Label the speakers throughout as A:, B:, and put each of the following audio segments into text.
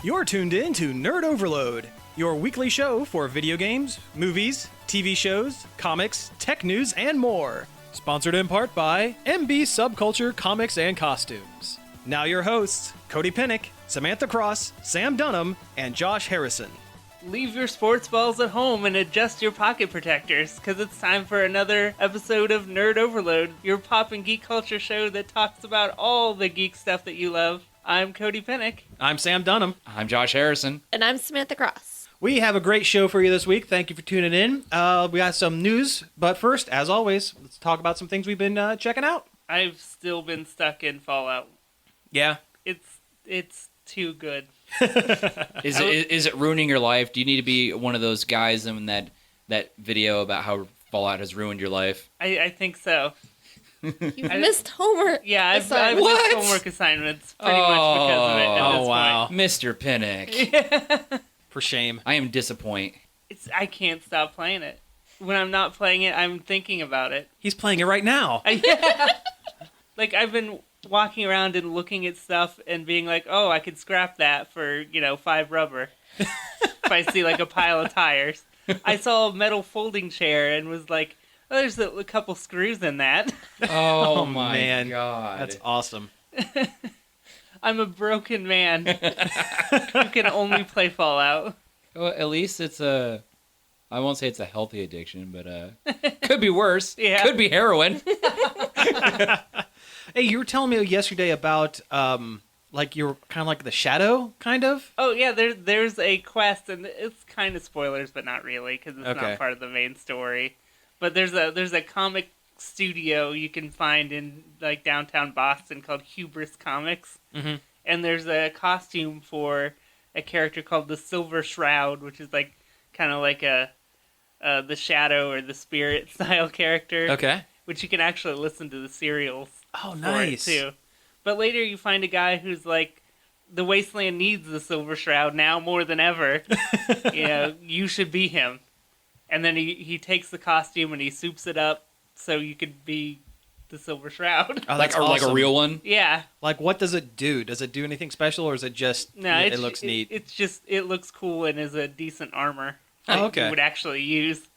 A: You're tuned in to Nerd Overload, your weekly show for video games, movies, TV shows, comics, tech news, and more. Sponsored in part by MB Subculture Comics and Costumes. Now your hosts, Cody Pinnick, Samantha Cross, Sam Dunham, and Josh Harrison.
B: Leave your sports balls at home and adjust your pocket protectors, because it's time for another episode of Nerd Overload, your pop and geek culture show that talks about all the geek stuff that you love. I'm Cody Pinnick.
A: I'm Sam Dunham.
C: I'm Josh Harrison.
D: And I'm Samantha Cross.
A: We have a great show for you this week. Thank you for tuning in. We got some news, but first, as always, let's talk about some things we've been checking out.
B: I've still been stuck in Fallout.
A: Yeah.
B: It's too good.
C: Is it ruining your life? Do you need to be one of those guys in that video about how Fallout has ruined your life?
B: I think so.
D: You've missed homework.
B: Yeah, I've
C: What?
B: missed homework assignments pretty much because of it at this
A: wow.
C: Mr. Pinnick.
A: For shame.
C: I am disappointed.
B: I can't stop playing it. When I'm not playing it, I'm thinking about it.
A: He's playing it right now.
B: Yeah. Like, I've been walking around and looking at stuff and being like, oh, I could scrap that for, 5 rubber. If I see, like, a pile of tires. I saw a metal folding chair and was like, oh, there's a couple screws in that.
C: Oh my
A: man.
C: God.
A: That's awesome.
B: I'm a broken man who can only play Fallout.
C: Well, at least it's I won't say it's a healthy addiction, but could be worse.
B: Yeah.
C: Could be heroin.
A: Hey, you were telling me yesterday about, like, you're kind of like the Shadow, kind of?
B: Oh, yeah, there's a quest, and it's kind of spoilers, but not really, because it's
A: Okay.
B: not part of the main story. But there's a comic studio you can find in, like, downtown Boston called Hubris Comics.
A: Mm-hmm.
B: And there's a costume for a character called the Silver Shroud, which is, like, kind of like the Shadow or the Spirit style character.
A: Okay.
B: Which you can actually listen to the serials.
A: Oh,
B: For
A: nice.
B: it too. But later you find a guy who's like, the Wasteland needs the Silver Shroud now more than ever. You should be him. And then he takes the costume and he soups it up so you could be the Silver Shroud.
A: Oh,
C: like
A: that's awesome.
C: a real one.
B: Yeah.
A: Like, what does it do? Does it do anything special, or is it just,
B: No,
A: it looks neat?
B: It's just, it looks cool and is a decent armor.
A: Oh,
B: that
A: okay.
B: You would actually use.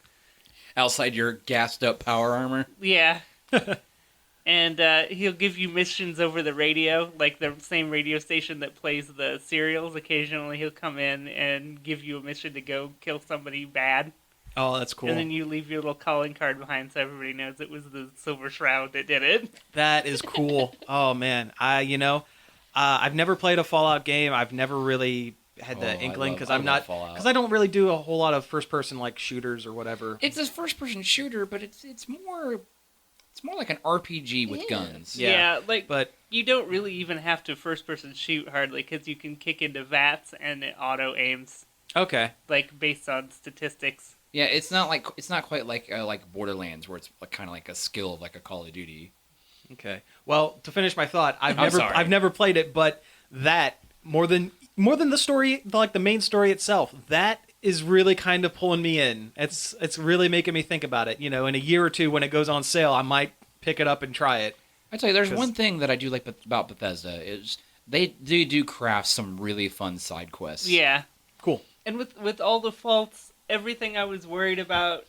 C: Outside your gassed up power armor.
B: Yeah. And he'll give you missions over the radio, like the same radio station that plays the serials. Occasionally he'll come in and give you a mission to go kill somebody bad.
A: Oh, that's cool.
B: And then you leave your little calling card behind so everybody knows it was the Silver Shroud that did it.
A: That is cool. Oh, man. I've never played a Fallout game. I've never really had the inkling, because I don't really do a whole lot of first-person, like, shooters or whatever.
C: It's a first-person shooter, but it's more like an RPG with guns.
A: Yeah,
B: but you don't really even have to first-person shoot hardly, because you can kick into VATS and it auto-aims.
A: Okay.
B: Like, based on statistics.
C: Yeah, it's not quite like Borderlands, where it's kind of like a skill of like a Call of Duty.
A: Okay. Well, to finish my thought,
C: I'm
A: I've
C: sorry.
A: never played it, but that more than the story, like the main story itself, that is really kind of pulling me in. It's really making me think about it. In a year or two when it goes on sale, I might pick it up and try it.
C: I tell you, there's one thing that I do like about Bethesda is they do craft some really fun side quests.
B: Yeah.
A: Cool.
B: And with all the faults, everything I was worried about,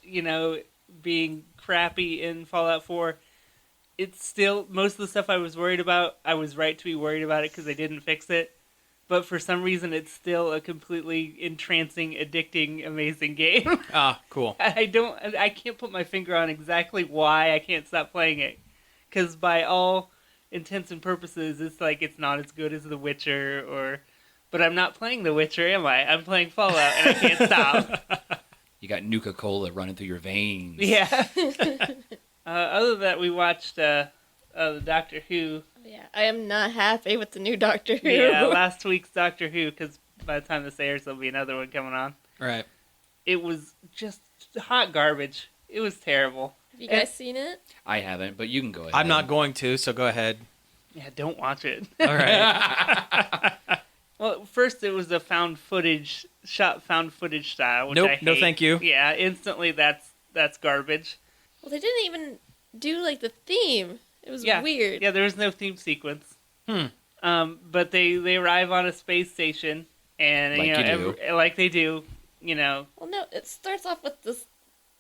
B: being crappy in Fallout 4, it's still, most of the stuff I was worried about, I was right to be worried about it because they didn't fix it. But for some reason, it's still a completely entrancing, addicting, amazing game.
A: Ah, cool.
B: I can't put my finger on exactly why I can't stop playing it. Because by all intents and purposes, it's like it's not as good as The Witcher But I'm not playing The Witcher, am I? I'm playing Fallout, and I can't stop.
C: You got Nuka-Cola running through your veins.
B: Yeah. Other than that, we watched the Doctor Who.
D: Yeah, I am not happy with the new Doctor Who.
B: Yeah, last week's Doctor Who, because by the time this airs, there'll be another one coming on.
A: Right.
B: It was just hot garbage. It was terrible.
D: Have you guys seen it?
C: I haven't, but you can go ahead.
A: I'm not going to, so go ahead.
B: Yeah, don't watch it.
A: All right.
B: Well, first it was a found footage style, which
A: Nope,
B: I hate.
A: no thank you.
B: Yeah, instantly that's garbage.
D: Well, they didn't even do, like, the theme. It was weird.
B: Yeah, there was no theme sequence. But they arrive on a space station, And
C: Like
B: you know,
C: you do.
B: like they do, you know.
D: Well, no, it starts off with this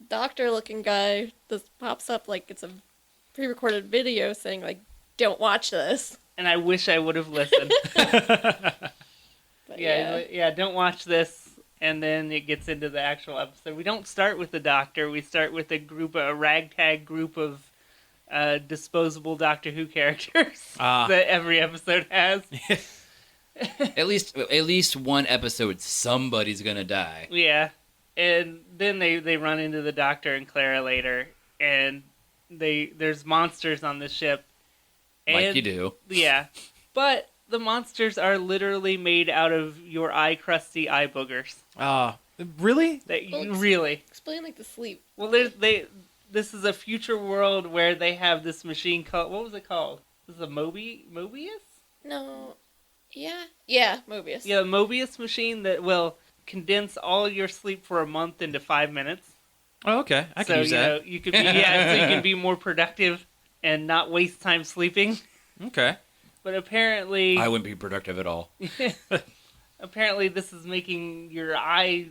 D: doctor-looking guy. This pops up like it's a pre-recorded video saying like, "Don't watch this."
B: And I wish I would have listened.
D: But
B: yeah, don't watch this. And then it gets into the actual episode. We don't start with the doctor. We start with a ragtag group of disposable Doctor Who characters that every episode has.
C: At least one episode, somebody's gonna die.
B: Yeah, and then they run into the Doctor and Clara later, and there's monsters on the ship. And,
C: Like you do.
B: Yeah, but the monsters are literally made out of your crusty eye boogers.
A: Really?
B: Really.
D: Explain like the sleep.
B: Well, this is a future world where they have this machine called, what was it called? This is a Mobius?
D: No. Yeah, Mobius.
B: Yeah, a Mobius machine that will condense all your sleep for a month into 5 minutes.
A: Oh, okay. I can use
B: you
A: that.
B: know, you could be, so you can be more productive and not waste time sleeping.
A: Okay.
B: But apparently,
C: I wouldn't be productive at all.
B: apparently this is making your eye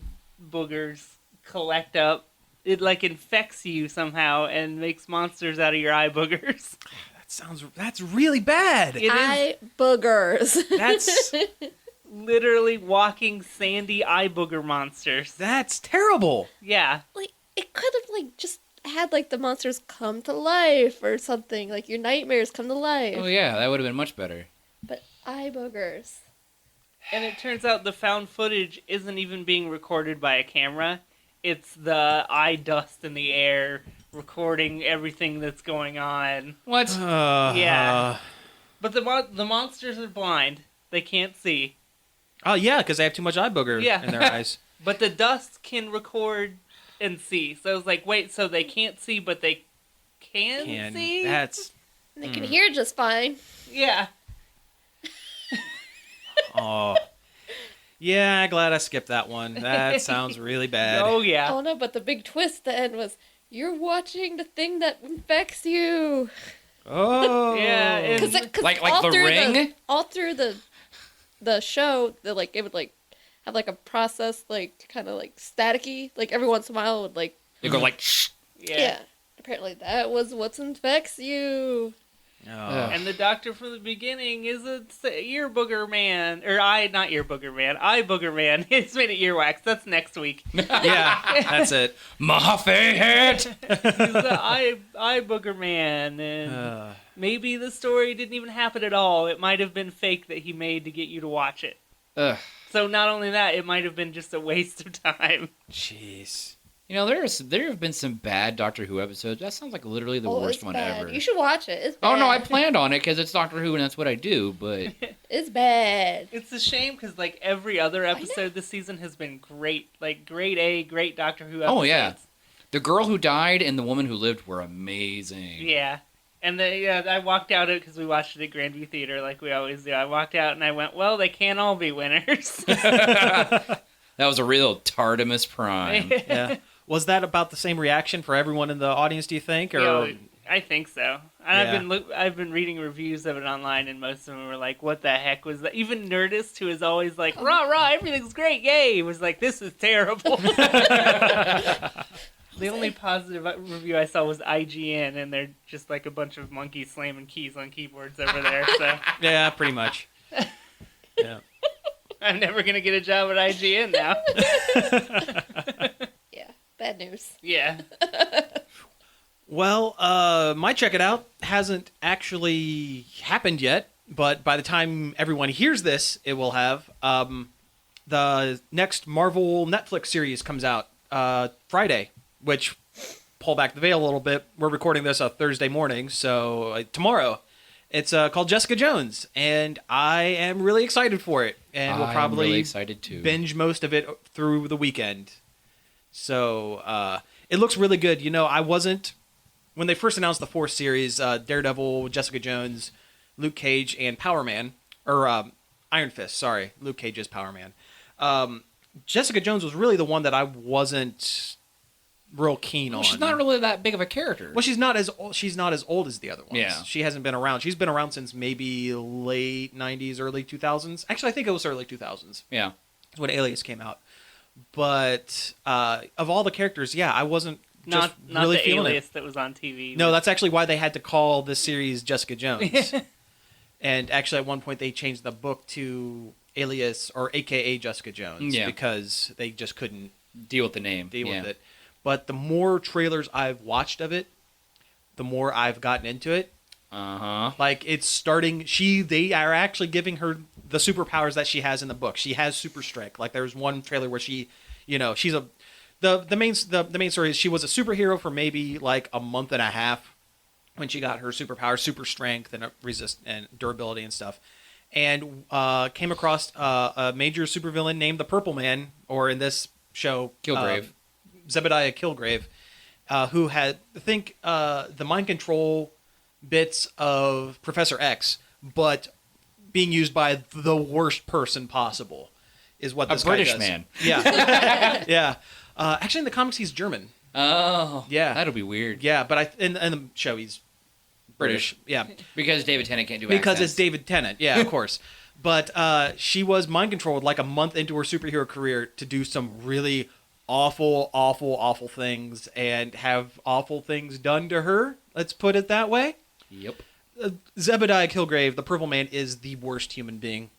B: boogers collect up. It like infects you somehow and makes monsters out of your eye boogers.
A: That's really bad.
B: It is.
D: Eye boogers.
A: That's
B: Literally walking sandy eye booger monsters.
A: that's terrible.
B: Yeah.
D: Like, it could have like just had like the monsters come to life or something. Like your nightmares come to life.
C: Oh yeah, that would have been much better.
D: But eye boogers.
B: And it turns out the found footage isn't even being recorded by a camera. It's the eye dust in the air recording everything that's going on.
C: What?
B: Yeah. But the monsters are blind. They can't see.
A: Oh, yeah, because they have too much eye booger
B: Yeah.
A: in their eyes.
B: But the dust can record and see. So it's like, wait, so they can't see, but they can see?
A: That's...
D: And they can hear just fine.
B: Yeah.
A: Oh. Yeah, glad I skipped that one. That sounds really bad.
B: Oh, yeah.
D: Oh no, but the big twist at the end was, you're watching the thing that infects you.
A: Oh.
B: Yeah, and-
D: Cause
C: Like
D: all
C: the
D: through
C: Ring?
D: all through the show, it would like have like a process like kind of like staticky. Like every once in a while it would like
C: You go like, shh.
D: yeah. Apparently that was what infects you.
A: Oh.
B: And the doctor from the beginning is a ear booger man. Or not ear booger man. Eye booger man. It's made of earwax. That's next week.
A: Yeah, that's it.
C: My favorite.
B: He's the eye booger man. And maybe the story didn't even happen at all. It might have been fake that he made to get you to watch it.
C: Ugh.
B: So not only that, it might have been just a waste of time.
A: Jeez.
C: You know, there have been some bad Doctor Who episodes. That sounds like literally the worst
D: it's
C: one
D: bad.
C: ever.
D: You should watch it. It's bad.
C: Oh no, I planned on it because it's Doctor Who and that's what I do. But
D: It's bad.
B: It's a shame because like every other episode this season has been great. Like grade A, great Doctor Who episodes.
C: oh yeah, the girl who died and the woman who lived were amazing.
B: Yeah. And I walked out because we watched it at Grandview Theater like we always do. I walked out and I went, well, they can't all be winners.
C: That was a real Tardimus Prime.
A: Yeah. Was that about the same reaction for everyone in the audience, do you think? Or
B: I think so. And
A: Yeah.
B: I've been reading reviews of it online, and most of them were like, what the heck was that? Even Nerdist, who is always like, rah, rah, everything's great, yay, was like, this is terrible. The only positive review I saw was IGN, and they're just like a bunch of monkeys slamming keys on keyboards over there, so
A: Yeah, pretty much. Yeah.
B: I'm never going to get a job at IGN now.
D: Yeah. Bad news.
B: Yeah.
A: Well, my check it out hasn't actually happened yet, but by the time everyone hears this, it will have. The next Marvel Netflix series comes out Friday, which, pull back the veil a little bit, we're recording this Thursday morning, so tomorrow. It's called Jessica Jones, and I am really excited for it, and we'll
C: I'm
A: probably
C: really excited too.
A: binge most of it through the weekend. So it looks really good. You know, I wasn't... When they first announced the 4 series, Daredevil, Jessica Jones, Luke Cage, and Power Man, or Iron Fist, sorry. Luke Cage is Power Man. Jessica Jones was really the one that I wasn't real keen on.
C: She's not really that big of a character.
A: Well, she's not as old as the other ones.
C: Yeah.
A: She hasn't been around. She's been around since maybe late 90s, early 2000s. Actually, I think it was early 2000s.
C: Yeah.
A: is when Alias came out. But of all the characters, yeah, I wasn't just
B: not
A: really
B: the
A: feeling
B: Alias
A: it.
B: that was on TV.
A: No, that's actually why they had to call this series Jessica Jones. And actually, at one point, they changed the book to Alias, or AKA Jessica Jones, because they just couldn't
C: deal with the name.
A: deal with it. But the more trailers I've watched of it, the more I've gotten into it. Like, it's starting. They are actually giving her the superpowers that she has in the book. She has super strength. Like, there's one trailer where she's the main story is she was a superhero for maybe like a month and a half when she got her superpower, super strength and and durability and stuff, and came across a major supervillain named the Purple Man, or in this show,
C: Kilgrave.
A: Zebediah Kilgrave, who had the mind control bits of Professor X, but being used by the worst person possible is what this guy
C: British
A: does.
C: Man.
A: Yeah, yeah. Actually, in the comics, he's German.
C: Oh,
A: yeah,
C: that'll be weird.
A: Yeah, but in the show, he's British. Yeah,
C: because David Tennant can't do
A: because
C: accents.
A: it's David Tennant. Yeah, of course. But she was mind controlled like a month into her superhero career to do some really awful, awful, awful things and have awful things done to her. Let's put it that way.
C: Yep.
A: Zebediah Kilgrave, the Purple Man, is the worst human being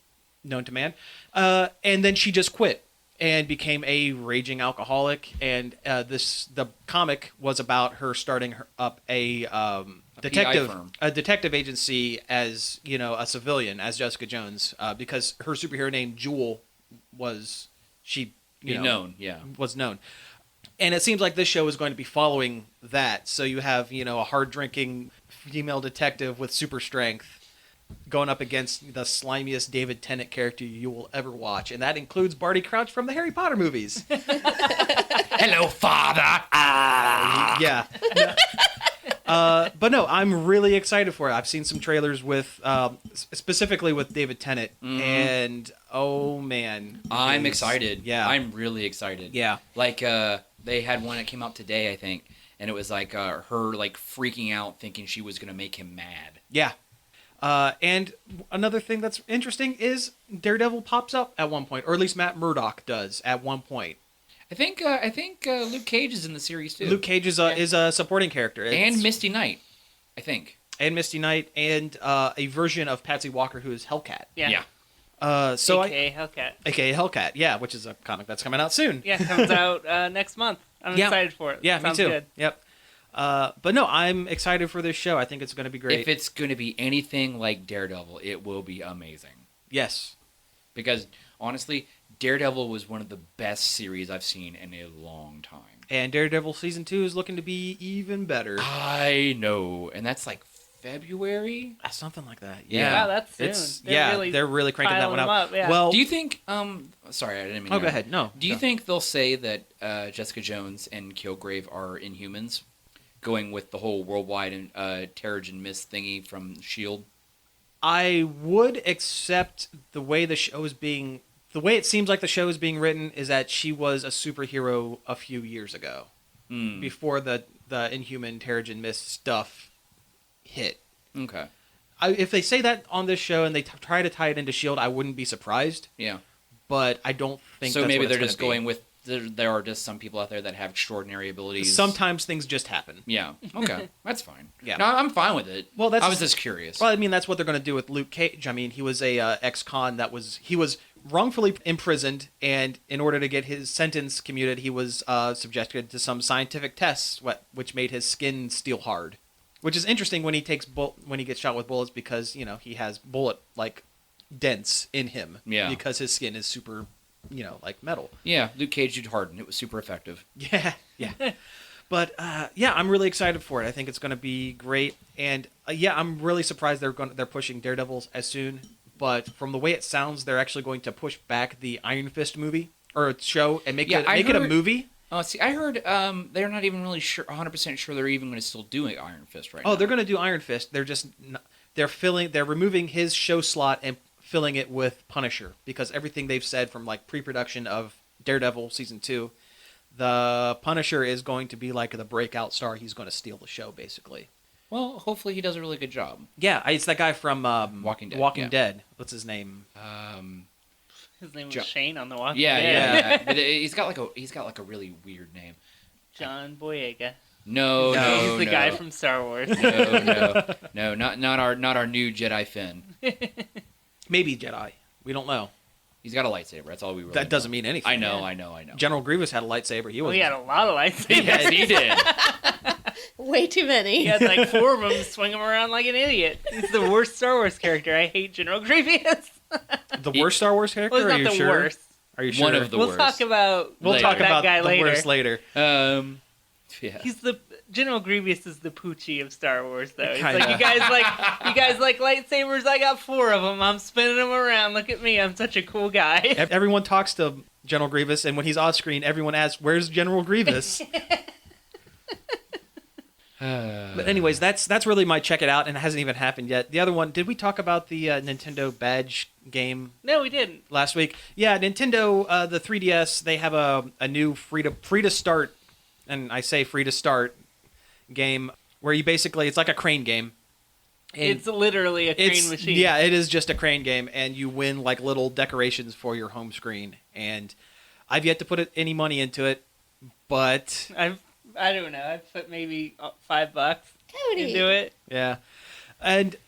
A: known to man. And then she just quit and became a raging alcoholic. And the comic was about her starting up a detective agency as a civilian, as Jessica Jones, because her superhero name Jewel was known. And it seems like this show is going to be following that. So you have, a hard-drinking female detective with super strength going up against the slimiest David Tennant character you will ever watch. And that includes Barty Crouch from the Harry Potter movies.
C: Hello, Father!
A: Yeah. But no, I'm really excited for it. I've seen some trailers with, specifically with David Tennant, and oh man,
C: I'm excited.
A: Yeah,
C: I'm really excited.
A: Yeah,
C: like they had one that came out today, I think, and it was like her like freaking out, thinking she was gonna make him mad.
A: Yeah. And another thing that's interesting is Daredevil pops up at one point, or at least Matt Murdock does at one point.
C: I think Luke Cage is in the series too.
A: Luke Cage is a supporting character,
C: and Misty Knight, I think.
A: And Misty Knight, and a version of Patsy Walker who is Hellcat.
B: Yeah.
A: AKA
B: Hellcat.
A: AKA Hellcat, yeah, which is a comic that's coming out soon.
B: Yeah, comes out next month. I'm excited for it.
A: Yeah,
B: Sounds
A: me too.
B: Good.
A: Yep. But no, I'm excited for this show. I think it's going to be great.
C: If it's going to be anything like Daredevil, it will be amazing.
A: Yes.
C: Because, honestly, Daredevil was one of the best series I've seen in a long time.
A: And Daredevil Season 2 is looking to be even better.
C: I know. And that's like February?
A: Something like that.
B: Yeah. Wow, that's soon.
A: They're really cranking that one
B: up. Yeah.
A: Well,
C: do you think... sorry, I didn't mean
A: to... go ahead. No.
C: Do you think they'll say that Jessica Jones and Kilgrave are Inhumans? Going with the whole worldwide Terrigen Mist thingy from S.H.I.E.L.D.?
A: I would accept the way the show is being... The way it seems like the show is being written is that she was a superhero a few years ago. Before the Inhuman Terrigen Mist stuff hit.
C: Okay.
A: If they say that on this show and they try to tie it into S.H.I.E.L.D., I wouldn't be surprised.
C: Yeah.
A: But I don't think
C: so.
A: That's
C: Maybe
A: what
C: they're
A: it's
C: just going with... There are just some people out there that have extraordinary abilities.
A: Sometimes things just happen.
C: Yeah. Okay. That's fine.
A: Yeah.
C: No, I'm fine with it.
A: Well,
C: I was just curious.
A: Well, I mean, that's what they're going to do with Luke Cage. I mean, he was a ex-con he was wrongfully imprisoned, and in order to get his sentence commuted, he was subjected to some scientific tests, which made his skin steel hard. Which is interesting when he gets shot with bullets, because he has bullet dents in him.
C: Yeah.
A: Because his skin is super, like metal.
C: Yeah, Luke Cage did harden. It was super effective.
A: Yeah. But I'm really excited for it. I think it's going to be great, and I'm really surprised they're pushing Daredevils as soon. But from the way it sounds, they're actually going to push back the Iron Fist movie or show and make it a movie.
C: Oh, see, I heard they're not even really sure, 100% sure they're even going to still do Iron Fist right now.
A: Oh, they're going to do Iron Fist. They're removing his show slot and filling it with Punisher, because everything they've said from pre-production of Daredevil Season 2, the Punisher is going to be the breakout star. He's going to steal the show, basically.
C: Well, hopefully he does a really good job.
A: Yeah, it's that guy from
C: Walking Dead.
A: Walking Dead. What's his name?
B: His name was Shane on The Walking
C: Yeah,
B: Dead.
C: yeah. But he's got like a really weird name.
B: John Boyega.
C: No,
B: He's the guy from Star Wars.
C: No, not our new Jedi Finn.
A: Maybe Jedi. We don't know.
C: He's got a lightsaber. That's all we really
A: That doesn't
C: know.
A: mean anything.
C: I know.
A: General Grievous had a lightsaber.
B: He had a lot of lightsabers.
C: Yes, he did.
D: Way too many.
B: He had like 4 of them, swing them around like an idiot. He's the worst Star Wars character. I hate General Grievous.
A: The worst Star Wars character?
B: Well, he's
A: Are
B: not
A: you
B: the
A: sure?
B: worst.
A: Are you sure?
C: One of the
B: We'll
C: worst.
B: talk about that guy
A: the
B: later.
A: worst later.
C: Yeah.
B: He's the General Grievous is the Poochie of Star Wars, though. He's
A: Kinda.
B: like, you guys like lightsabers? I got 4 of them. I'm spinning them around. Look at me. I'm such a cool guy.
A: Everyone talks to General Grievous, and when he's off screen, everyone asks, "Where's General Grievous?" But anyways, that's really my check it out, and it hasn't even happened yet. The other one, did we talk about the Nintendo badge game
B: No, we didn't.
A: last week? Yeah, Nintendo, the 3DS, they have a new free to start, and I say free to start game where you basically, it's like a crane game. And
B: It's literally a crane machine.
A: Yeah, it is just a crane game, and you win like little decorations for your home screen. And I've yet to put any money into it, but
B: I don't know. I've put maybe $5
D: Cody.
B: into it.
A: yeah.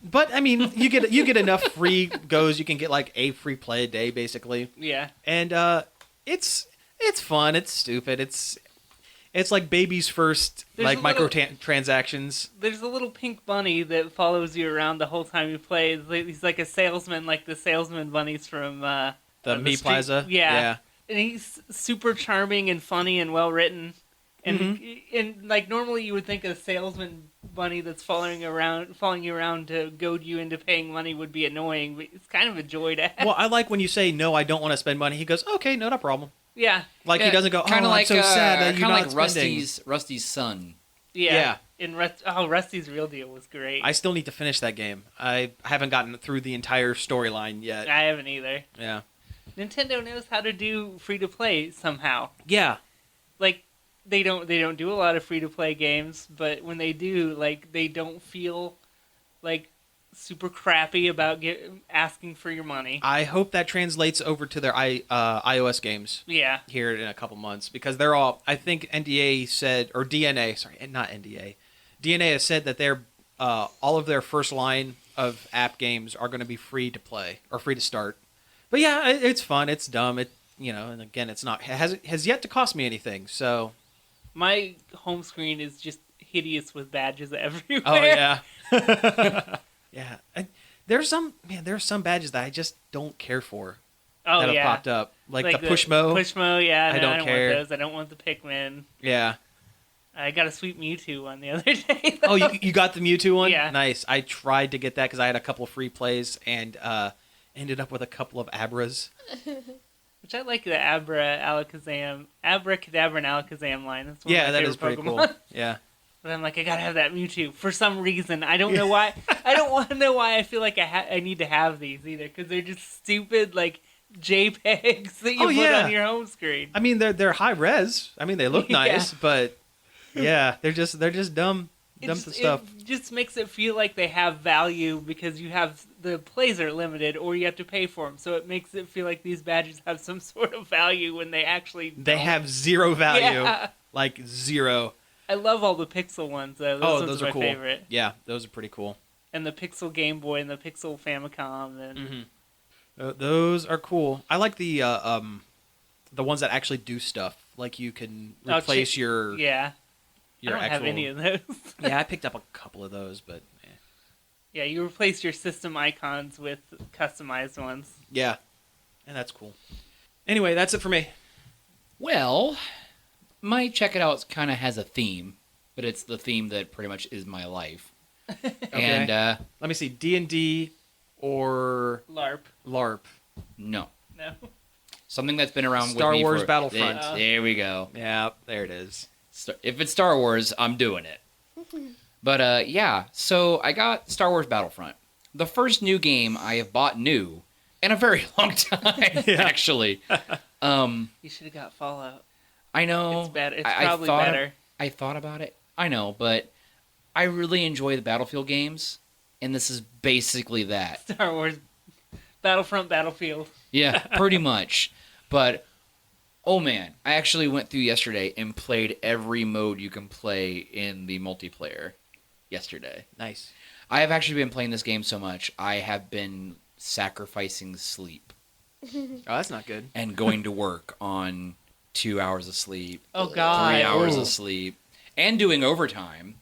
A: But I mean, you get enough free goes. You can get like a free play a day, basically.
B: Yeah.
A: And it's fun. It's stupid. It's like baby's first
B: There's
A: like
B: a little-
A: transactions.
B: There's a little pink bunny that follows you around the whole time you play. He's like a salesman, like the salesman bunnies from
A: The
B: street-
A: Me Plaza.
B: Yeah. And he's super charming and funny and well written. And and like normally you would think a salesman bunny that's following you around to goad you into paying money would be annoying, but it's kind of a joy to have.
A: Well, I like when you say no, I don't want to spend money. He goes, okay, no problem.
B: Yeah.
A: Like he doesn't go, oh,
C: Kind of
A: I'm so sad that you're
C: kind
A: not
C: of like
A: spending.
C: Rusty's son.
B: Yeah. And Rusty's Real Deal was great.
A: I still need to finish that game. I haven't gotten through the entire storyline yet.
B: I haven't either.
A: Yeah.
B: Nintendo knows how to do free to play somehow.
A: Yeah.
B: Like they don't do a lot of free to play games, but when they do, like they don't feel like super crappy about asking for your money.
A: I hope that translates over to their iOS games
B: Yeah.
A: here in a couple months, because they're all, I think NDA said, or DNA, sorry, not NDA. DNA has said that they're all of their first line of app games are going to be free to play or free to start. But yeah, it's fun. It's dumb. And again, it's not has yet to cost me anything. So
B: My home screen is just hideous with badges everywhere.
A: oh yeah, yeah. There's some badges that I just don't care for
B: Oh
A: that have
B: yeah.
A: popped up, like the Pushmo.
B: Pushmo, yeah.
A: I don't care.
B: want those. I don't want the Pikmin.
A: Yeah.
B: I got a sweet Mewtwo one the other day.
A: Oh, you got the Mewtwo one?
B: Yeah.
A: Nice. I tried to get that because I had a couple free plays and ended up with a couple of Abras.
B: Which I like the Abracadabra and Alakazam line. That's one
A: Yeah,
B: of my
A: that is
B: favorite
A: pretty
B: Pokemon.
A: cool. Yeah.
B: But I'm like, I gotta have that Mewtwo for some reason. I don't know why. I don't want to know why I feel like I need to have these either, because they're just stupid like JPEGs that you put on your home screen.
A: I mean, they're high res. I mean, they look
B: Yeah.
A: nice, but yeah, they're just dumb stuff.
B: It just makes it feel like they have value because the plays are limited or you have to pay for them. So it makes it feel like these badges have some sort of value when they actually don't.
A: They have zero value.
B: Yeah.
A: Like zero.
B: I love all the Pixel ones though. Those are my
A: cool.
B: favorite.
A: Yeah, those are pretty cool.
B: And the Pixel Game Boy and the Pixel Famicom and
A: Those are cool. I like the ones that actually do stuff. Like you can replace your
B: yeah.
A: your
B: I don't
A: actual.
B: have any of those.
A: Yeah, I picked up a couple of those, but
B: Yeah, you replace your system icons with customized ones.
A: yeah, and that's cool. Anyway, that's it for me.
C: Well, my check it out kind of has a theme, but it's the theme that pretty much is my life. And
A: Let me see, D&D or
B: LARP.
C: no,
B: No.
C: something that's been around
A: Star
C: with me
A: Wars
C: for
A: Battlefront.
C: There we go.
A: Yeah, there it is.
C: If it's Star Wars, I'm doing it. But yeah, so I got Star Wars Battlefront, the first new game I have bought new in a very long time, actually.
B: You should have got Fallout.
C: I know.
B: It's better. It's
C: I
B: probably
C: thought
B: better.
C: I thought about it. I know, but I really enjoy the Battlefield games, and this is basically that.
B: Battlefront, Battlefield.
C: Yeah, pretty much. But, oh man, I actually went through yesterday and played every mode you can play in the multiplayer yesterday.
A: Nice.
C: I have actually been playing this game so much, I have been sacrificing sleep
A: Oh, that's not good.
C: and going to work on 2 hours of sleep,
B: Oh, God.
C: 3 hours
A: Ooh.
C: of sleep, and doing overtime,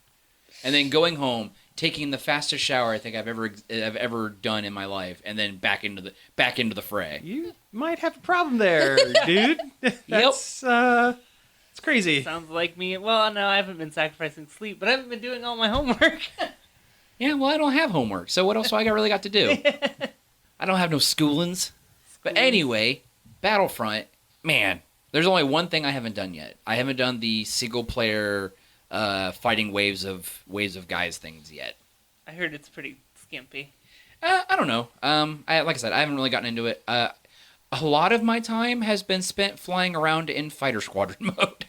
C: and then going home, taking the fastest shower I think I've ever done in my life, and then back into the fray.
A: You might have a problem there, dude. That's it's crazy.
B: Sounds like me. Well, no, I haven't been sacrificing sleep, but I haven't been doing all my homework.
C: Yeah, well, I don't have homework, so what else do I really got to do? I don't have no schoolings. But anyway, Battlefront, man, there's only one thing I haven't done yet. I haven't done the single player fighting waves of guys things yet.
B: I heard it's pretty skimpy.
C: I don't know. Like I said, I haven't really gotten into it. A lot of my time has been spent flying around in fighter squadron mode,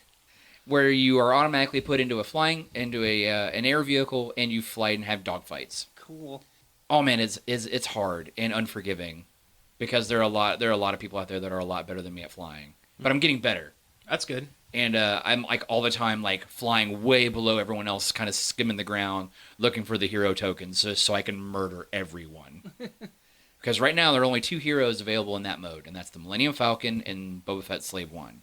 C: where you are automatically put into an air vehicle and you fly and have dogfights.
B: Cool.
C: Oh man, it's hard and unforgiving because there are a lot of people out there that are a lot better than me at flying. But I'm getting better.
A: That's good.
C: And I'm like all the time like flying way below everyone else, kind of skimming the ground, looking for the hero tokens so I can murder everyone. Because right now there are only 2 heroes available in that mode, and that's the Millennium Falcon and Boba Fett Slave 1.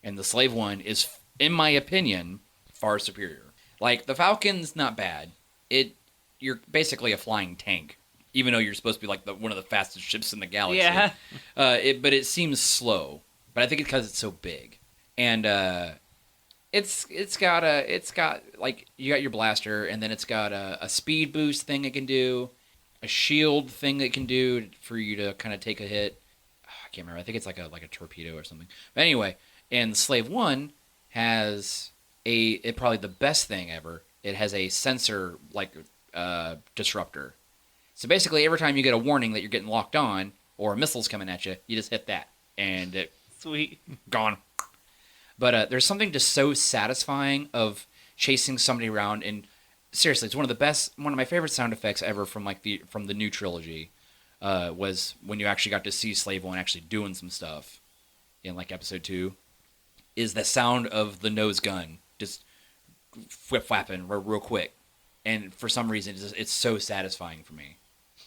C: And the Slave 1 is, in my opinion, far superior. Like, the Falcon's not bad. You're basically a flying tank, even though you're supposed to be like one of the fastest ships in the galaxy.
B: Yeah.
C: But it seems slow. But I think it's because it's so big. And it's got like, you got your blaster, and then it's got a speed boost thing it can do, a shield thing that it can do for you to kind of take a hit. I can't remember. I think it's like a torpedo or something. But anyway, and Slave 1 has probably the best thing ever. It has a sensor like disruptor. So basically, every time you get a warning that you're getting locked on or a missile's coming at you, you just hit that and it
B: Sweet.
C: gone. But there's something just so satisfying of chasing somebody around, and seriously, it's one of my favorite sound effects ever from the new trilogy. Was when you actually got to see Slave 1 actually doing some stuff in like episode 2. Is the sound of the nose gun just flip-flapping real quick. And for some reason, it's so satisfying for me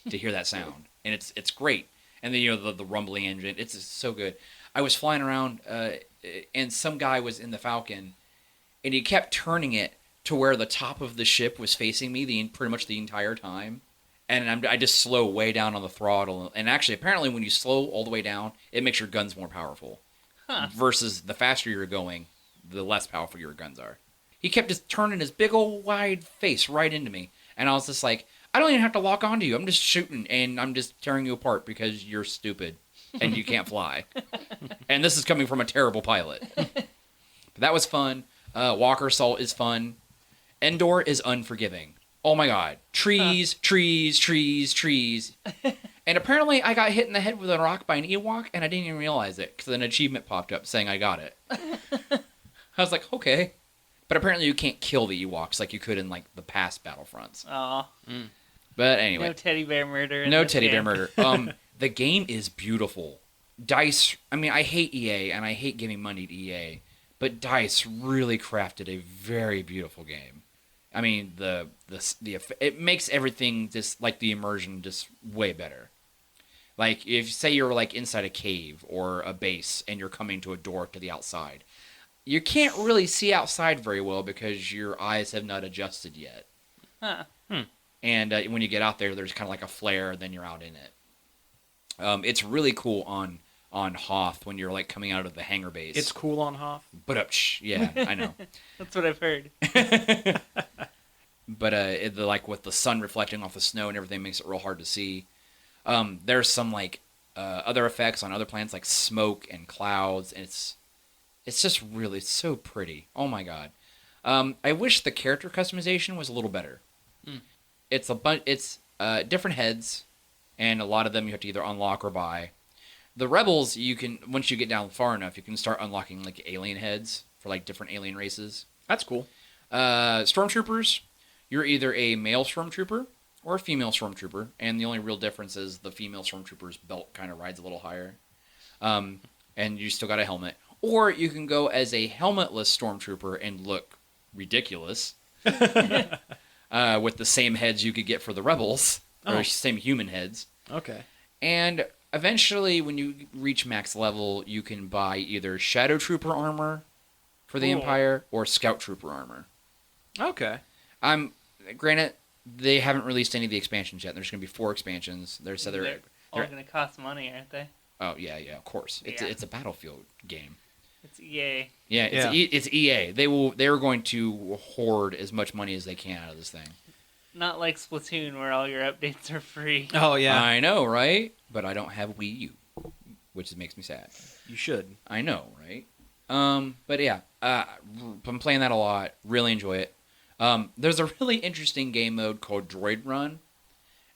C: to hear that sound. And it's great. And then, the rumbling engine, it's just so good. I was flying around, and some guy was in the Falcon, and he kept turning it to where the top of the ship was facing me pretty much the entire time. And I just slow way down on the throttle. And actually, apparently, when you slow all the way down, it makes your guns more powerful.
B: Huh.
C: Versus the faster you're going, the less powerful your guns are. He kept just turning his big old wide face right into me. And I was just like, I don't even have to lock onto you. I'm just shooting, and I'm just tearing you apart because you're stupid and you can't fly. And this is coming from a terrible pilot. But that was fun. Walker Assault is fun. Endor is unforgiving. Oh my god. Trees, trees, trees, trees. And apparently I got hit in the head with a rock by an Ewok, and I didn't even realize it, because an achievement popped up saying I got it. I was like, okay. But apparently you can't kill the Ewoks like you could in like the past Battlefronts.
B: Aw.
C: But anyway.
B: No teddy bear murder.
C: No teddy bear murder. The game is beautiful. DICE, I mean, I hate EA, and I hate giving money to EA, but DICE really crafted a very beautiful game. I mean, it makes everything just like the immersion just way better. Like if say you're like inside a cave or a base and you're coming to a door to the outside, you can't really see outside very well because your eyes have not adjusted yet.
B: Huh.
C: And when you get out there, there's kind of like a flare, and then you're out in it. It's really cool on Hoth when you're like coming out of the hangar base.
A: It's cool on Hoth.
C: But yeah, I know.
B: That's what I've heard.
C: But like with the sun reflecting off the snow and everything makes it real hard to see. There's some like other effects on other planets like smoke and clouds, and it's just really so pretty. Oh my god. I wish the character customization was a little better. It's different heads, and a lot of them you have to either unlock or buy. The Rebels, you can, once you get down far enough, you can start unlocking like alien heads for like different alien races.
A: That's cool.
C: Stormtroopers, you're either a male stormtrooper or a female stormtrooper, and the only real difference is the female stormtrooper's belt kind of rides a little higher, and you still got a helmet. Or you can go as a helmetless stormtrooper and look ridiculous, with the same heads you could get for the rebels, or same human heads.
A: Okay.
C: And eventually, when you reach max level, you can buy either Shadow Trooper armor for the Empire or Scout Trooper armor.
A: Okay.
C: Granted, they haven't released any of the expansions yet. There's going to be 4 expansions. They're
B: all going to cost money, aren't they?
C: Oh yeah, of course. It's a Battlefield game.
B: It's EA.
C: Yeah, it's EA. They're going to hoard as much money as they can out of this thing.
B: Not like Splatoon, where all your updates are free.
A: Oh yeah.
C: I know, right? But I don't have Wii U, which makes me sad.
A: You should.
C: I know, right? But yeah, I'm playing that a lot. Really enjoy it. There's a really interesting game mode called Droid Run,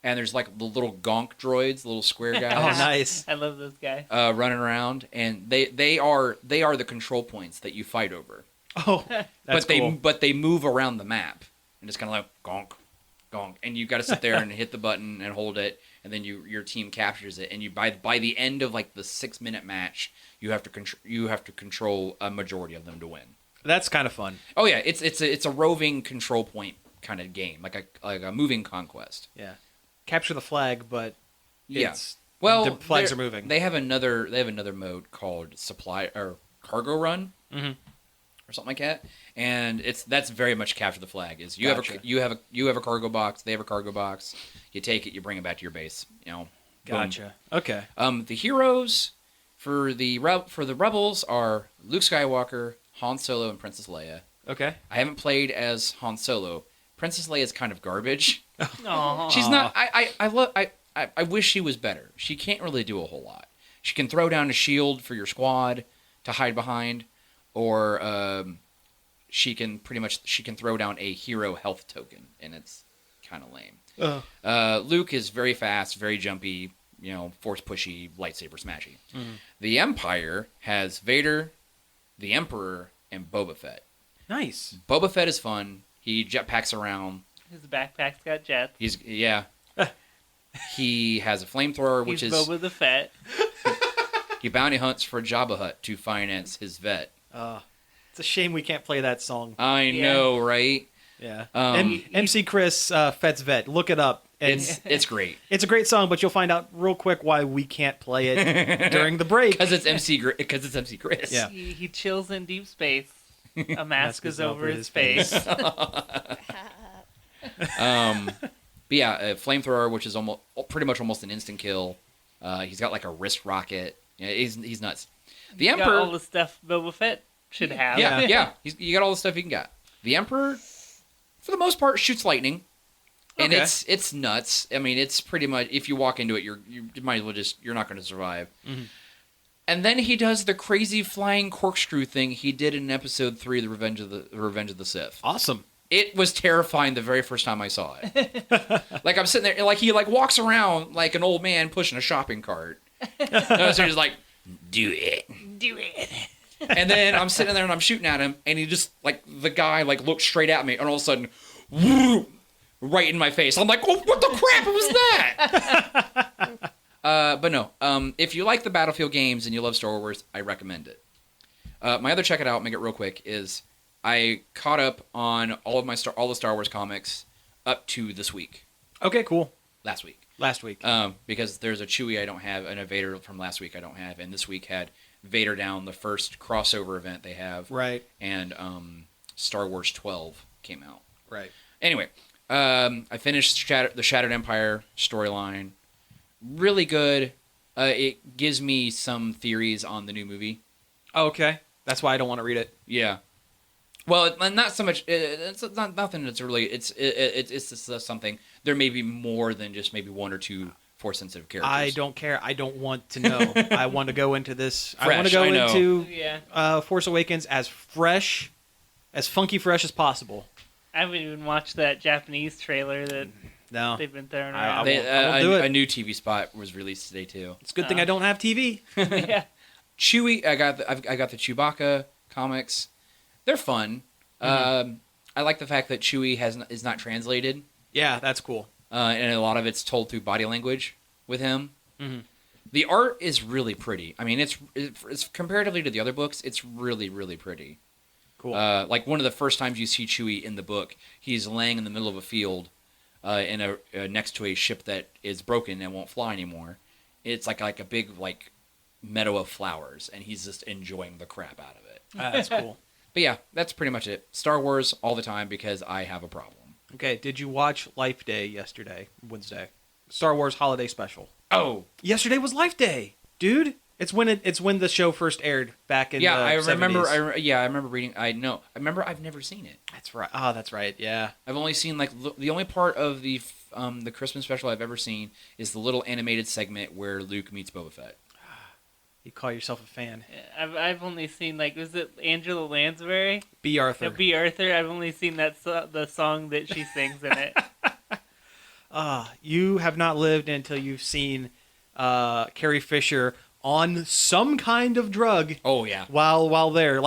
C: and there's like the little gonk droids, little square guys.
A: Oh, nice.
B: I love those guys.
C: Running around, and they are the control points that you fight over.
A: Oh, that's cool.
C: But they move around the map, and it's kind of like gonk, gonk, and you got to sit there and hit the button and hold it, and then your team captures it, and you by the end of like the 6-minute match, you have to control a majority of them to win.
A: That's kind of fun.
C: Oh yeah, it's a roving control point kind of game, like a moving conquest.
A: Yeah. Capture the flag, but it's the flags are moving.
C: They have another mode called supply or cargo run, or something like that, and that's very much capture the flag. Is you have a cargo box, they have a cargo box, you take it, you bring it back to your base.
A: Gotcha. Boom. Okay.
C: The heroes for the rebels are Luke Skywalker, Han Solo, and Princess Leia.
A: Okay.
C: I haven't played as Han Solo. Princess Leia is kind of garbage.
B: Aww.
C: She's not. I wish she was better. She can't really do a whole lot. She can throw down a shield for your squad to hide behind, or she can throw down a hero health token, and it's kind of lame. Luke is very fast, very jumpy, force pushy, lightsaber smashy. The Empire has Vader, the Emperor, and Boba Fett.
A: Nice.
C: Boba Fett is fun. He jetpacks around.
B: His backpack's got jets.
C: He has a flamethrower, which is
B: Boba the Fett.
C: He bounty hunts for Jabba Hutt to finance his vet.
A: It's a shame we can't play that song.
C: I know, right?
A: Yeah. MC Chris, Fett's Vet. Look it up.
C: It's great.
A: It's a great song, but you'll find out real quick why we can't play it during the break.
C: Because it's MC Chris.
A: Yeah.
B: He chills in deep space. A mask is over his face.
C: But yeah, a flamethrower, which is pretty much almost an instant kill. He's got like a wrist rocket. Yeah, he's nuts. The Emperor,
B: got all the stuff Boba Fett should have.
C: Yeah. You got all the stuff you can get. The Emperor, for the most part, shoots lightning, and it's nuts. I mean, it's pretty much if you walk into it, you might as well you're not going to survive. Mm-hmm. And then he does the crazy flying corkscrew thing he did in episode 3 of the Revenge of the Sith.
A: Awesome.
C: It was terrifying the very first time I saw it. Like I'm sitting there, like he like walks around like an old man pushing a shopping cart. So he's like, "Do it." And then I'm sitting there and I'm shooting at him, and he just like the guy like looks straight at me, and all of a sudden, whoo, right in my face. I'm like, "Oh, what the crap was that?" But no, if you like the Battlefield games and you love Star Wars, I recommend it. My other check it out, make it real quick, is I caught up on all the Star Wars comics up to this week.
A: Okay, cool.
C: Last week.
A: Because
C: there's a Chewie I don't have and a Vader from last week I don't have, and this week had Vader Down, the first crossover event they have.
A: Right.
C: And Star Wars 12 came out.
A: Right.
C: Anyway, I finished the Shattered Empire storyline. Really good. It gives me some theories on the new movie.
A: Okay. That's why I don't want to read it.
C: Yeah. Well, not so much. It's not nothing that's really. It's just something. There may be more than just maybe 1 or 2 Force sensitive characters.
A: I don't care. I don't want to know. I want to go into this.
C: Fresh,
A: I want to go into Force Awakens as fresh, as funky fresh as possible.
B: I haven't even watched that Japanese trailer that they've been throwing around.
A: I won't do it.
C: A new TV spot was released today too.
A: It's a good thing I don't have TV.
B: Yeah.
C: Chewie, I got the Chewbacca comics. They're fun. Mm-hmm. I like the fact that Chewie is not translated.
A: Yeah, that's cool.
C: and a lot of it's told through body language with him.
A: Mm-hmm.
C: The art is really pretty. I mean, it's comparatively to the other books, it's really, really pretty.
A: Cool.
C: Like one of the first times you see Chewie in the book, he's laying in the middle of a field, next to a ship that is broken and won't fly anymore. It's like a big meadow of flowers, and he's just enjoying the crap out of it.
A: That's cool.
C: But yeah, that's pretty much it. Star Wars all the time because I have a problem.
A: Okay, did you watch Life Day Wednesday? Star Wars Holiday Special.
C: Oh,
A: Yesterday was Life Day, dude. It's when the show first aired back in the 70s.
C: I remember reading. I remember I've never seen it.
A: That's right. Oh, that's right. Yeah.
C: I've only seen the only part of the Christmas special I've ever seen is the little animated segment where Luke meets Boba Fett.
A: You call yourself a fan.
B: I've only seen was it Angela Lansbury?
A: B. Arthur.
B: Yeah, B. Arthur. I've only seen the song that she sings in it.
A: You have not lived until you've seen Carrie Fisher on some kind of drug.
C: Oh yeah.
A: While there,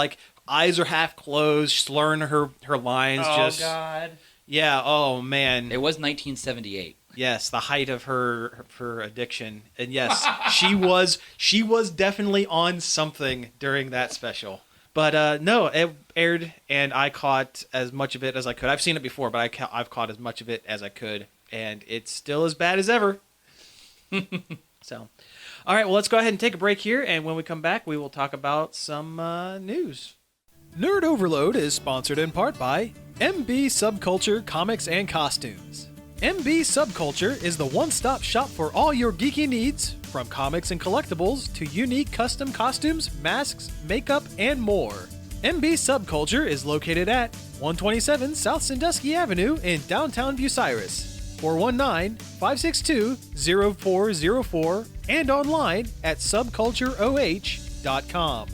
A: eyes are half closed, slurring her lines.
B: Oh
A: just
B: God.
A: Yeah. Oh man.
C: It was 1978.
A: Yes, the height of her addiction, and yes, she was definitely on something during that special. But no, it aired, and I caught as much of it as I could. I've seen it before, but I've caught as much of it as I could, and it's still as bad as ever. So, all right, well, let's go ahead and take a break here, and when we come back, we will talk about some news. Nerd Overload is sponsored in part by MB Subculture Comics and Costumes. MB Subculture is the one-stop shop for all your geeky needs, from comics and collectibles to unique custom costumes, masks, makeup, and more. MB Subculture is located at 127 South Sandusky Avenue in downtown Bucyrus, 419-562-0404, and online at subcultureoh.com.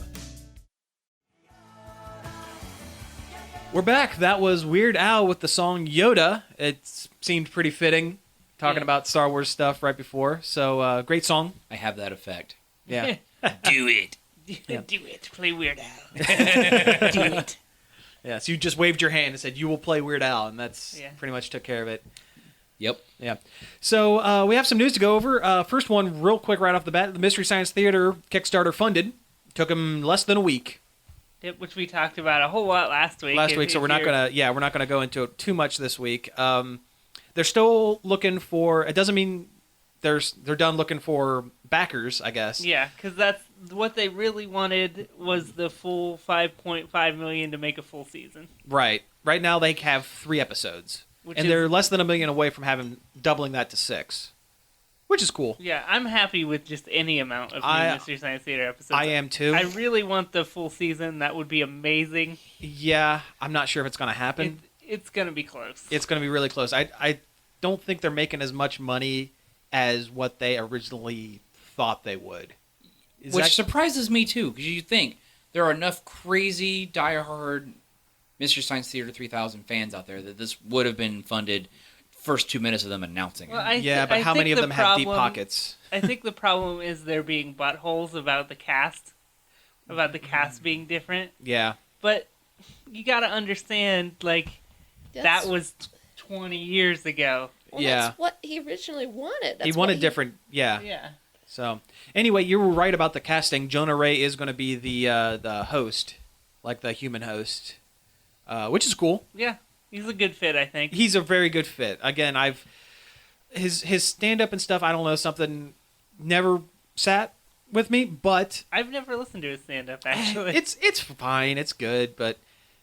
A: We're back. That was Weird Al with the song Yoda. It seemed pretty fitting, talking about Star Wars stuff right before. So, great song.
C: I have that effect.
A: Yeah.
C: Do it.
A: Yeah.
B: Do it. Play Weird Al. Do it.
A: Yeah, so you just waved your hand and said, you will play Weird Al, and that's pretty much took care of it.
C: Yep.
A: Yeah. So, we have some news to go over. First one, real quick right off the bat. The Mystery Science Theater Kickstarter funded. Took them less than a week.
B: Yep, which we talked about a whole lot last week.
A: So we're not gonna go into it too much this week. They're still looking for. It doesn't mean they're done looking for backers, I guess.
B: Yeah, because that's what they really wanted was the full $5.5 million to make a full season.
A: Right. Right now they have 3 episodes, they're less than $1 million away from doubling that to 6. Which is cool.
B: Yeah, I'm happy with just any amount of new Mystery Science Theater episodes.
A: I am too.
B: I really want the full season. That would be amazing.
A: Yeah, I'm not sure if it's going to happen.
B: It's going to be close.
A: It's going to be really close. I don't think they're making as much money as what they originally thought they would.
C: Which surprises me too, because you think there are enough crazy, diehard Mystery Science Theater 3000 fans out there that this would have been funded first 2 minutes of them announcing it.
A: But how many of them have deep pockets?
B: I think the problem is there being buttholes about the cast being different.
A: Yeah.
B: But you got to understand, that was 20 years ago.
D: Well, that's what he originally wanted.
A: He wanted different, yeah.
B: Yeah.
A: So, anyway, you were right about the casting. Jonah Ray is going to be the host, like the human host, which is cool.
B: Yeah. He's a good fit, I think.
A: He's a very good fit. Again, his stand-up and stuff, I don't know, something never sat with me, but
B: I've never listened to his stand-up, actually.
A: It's fine, it's good, but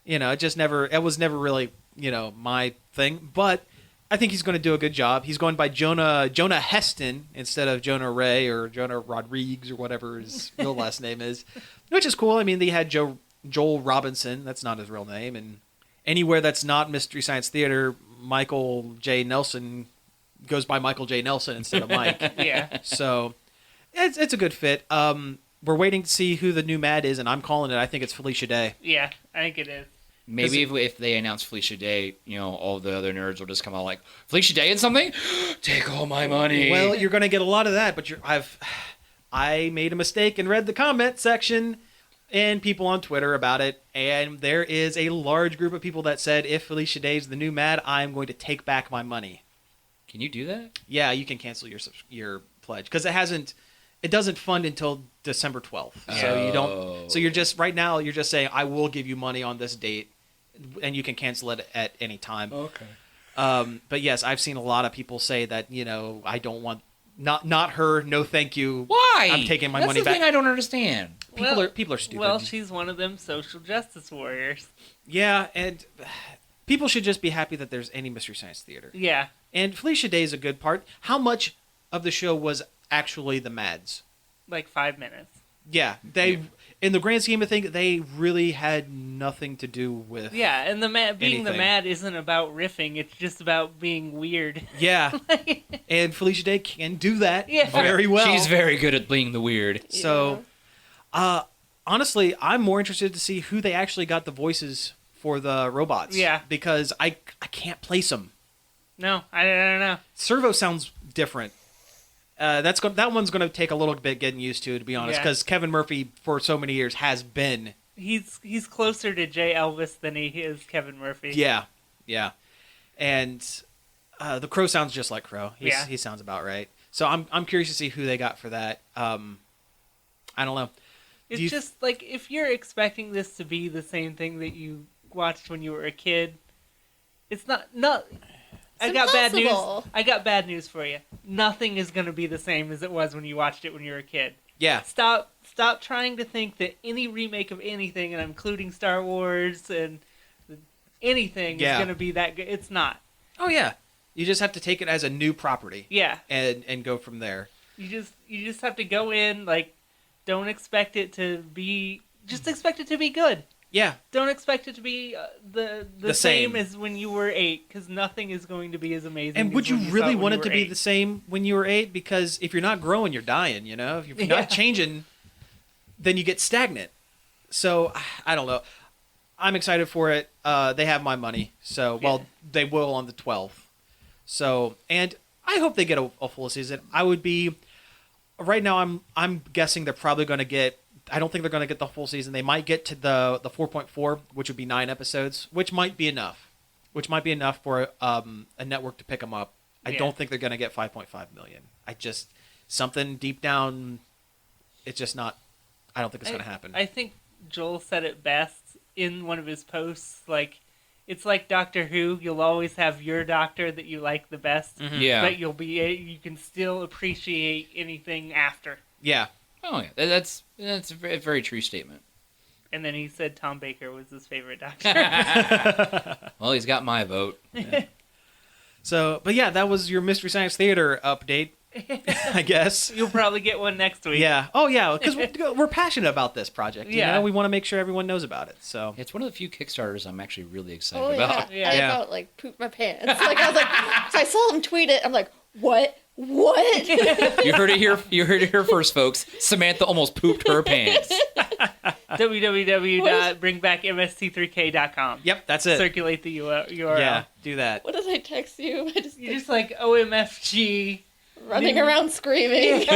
A: it was never really, my thing, but I think he's going to do a good job. He's going by Jonah Heston instead of Jonah Ray or Jonah Rodriguez or whatever his real last name is, which is cool. I mean, they had Joel Robinson, that's not his real name, and anywhere that's not Mystery Science Theater, Michael J. Nelson goes by Michael J. Nelson instead of Mike.
B: Yeah.
A: So it's a good fit. We're waiting to see who the new Mad is, and I'm calling it. I think it's Felicia Day.
B: Yeah, I think it is.
C: Maybe if they announce Felicia Day, all the other nerds will just come out like, Felicia Day and something? Take all my money.
A: Well, you're going to get a lot of that, but I made a mistake and read the comment section and people on Twitter about it, and there is a large group of people that said, if Felicia Day's the new Mad, I'm going to take back my money.
C: Can you do that?
A: Yeah, you can cancel your pledge because it doesn't fund until December 12th. So you don't. So you're just right now. You're just saying I will give you money on this date, and you can cancel it at any time.
C: Okay.
A: But yes, I've seen a lot of people say that I don't want not her. No, thank you.
C: Why?
A: I'm taking my
C: That's
A: money
C: the
A: back.
C: thing I don't understand.
A: People are stupid.
B: Well, she's one of them social justice warriors.
A: Yeah, and people should just be happy that there's any Mystery Science Theater.
B: Yeah.
A: And Felicia Day is a good part. How much of the show was actually the Mads?
B: Like 5 minutes.
A: Yeah, in the grand scheme of things, they really had nothing to do with.
B: Yeah, and being the
A: anything.
B: Mad isn't about riffing. It's just about being weird.
A: Yeah, and Felicia Day can do that
B: Yeah.
A: very well.
C: She's very good at being the weird.
A: So, honestly, I'm more interested to see who they actually got the voices for the robots.
B: Yeah.
A: Because I can't place them.
B: No, I don't know.
A: Servo sounds different. That one's going to take a little bit getting used to be honest,
B: Yeah.
A: because Kevin Murphy for so many years has been.
B: He's closer to Jay Elvis than he is Kevin Murphy.
A: Yeah, and the Crow sounds just like Crow. He sounds about right. So I'm curious to see who they got for that. I don't know.
B: It's just like if you're expecting this to be the same thing that you watched when you were a kid, it's not. I got bad news.
D: impossible.
B: I got bad news for you. Nothing is going to be the same as it was when you watched it when you were a kid.
A: Yeah.
B: Stop trying to think that any remake of anything, and I'm including Star Wars and anything, is going to be that good. It's not.
A: Oh yeah. You just have to take it as a new property.
B: Yeah.
A: And go from there.
B: You just have to go in, like, don't expect it to be. Just expect it to be good.
A: Yeah.
B: Don't expect it to be the
A: same.
B: same as when you were 8, because nothing is going to be as amazing.
A: And
B: as
A: would you
B: when
A: really
B: saw
A: want
B: when
A: it to
B: you were
A: be
B: 8.
A: the same when you were 8? Because if you're not growing, you're dying, If you're not changing, then you get stagnant. So, I don't know. I'm excited for it. They have my money. So, they will on the 12th. So, and I hope they get a full season. I would be... Right now, I'm guessing they're probably going to get... I don't think they're going to get the full season. They might get to the 4.4, which would be 9 episodes, which might be enough. Which might be enough for a network to pick them up. I don't think they're going to get 5.5 million. Something deep down, it's just not. I don't think it's going to happen.
B: I think Joel said it best in one of his posts. Like, it's like Doctor Who. You'll always have your doctor that you like the best.
A: Mm-hmm.
C: Yeah.
B: But you can still appreciate anything after.
A: Yeah.
C: Oh yeah, that's a very, very true statement.
B: And then he said Tom Baker was his favorite doctor.
C: Well, he's got my vote.
A: So, but yeah, that was your Mystery Science Theater update, I guess.
B: You'll probably get one next week.
A: Yeah. Oh, yeah, because we're passionate about this project.
B: Yeah.
A: We want to make sure everyone knows about it. So
C: It's one of the few Kickstarters I'm actually really excited
D: Oh
C: about.
D: yeah.
B: Yeah.
D: I about like pooped my pants. Like I was like, so I saw him tweet it. I'm like, what?
C: You heard it here. You heard it here first, folks. Samantha almost pooped her pants.
B: www.bringbackmst3k.com.
A: Yep, that's it.
B: Circulate the URL.
A: Yeah, do that.
D: What did I text you? I just
B: You just like OMFG.
D: running around screaming.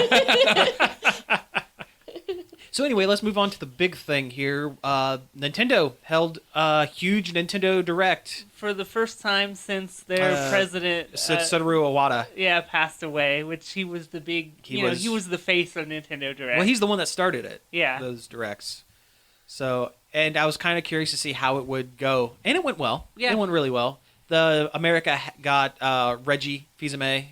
A: So anyway, let's move on to the big thing here. Nintendo held a huge Nintendo Direct.
B: For the first time since their president,
A: Satoru Iwata.
B: passed away, which he was the big, he was the face of Nintendo Direct.
A: Well, he's the one that started it.
B: Yeah.
A: Those Directs. So, and I was kind of curious to see how it would go. And it went well.
B: Yeah.
A: It went really well. America got Reggie Fils-Aimé,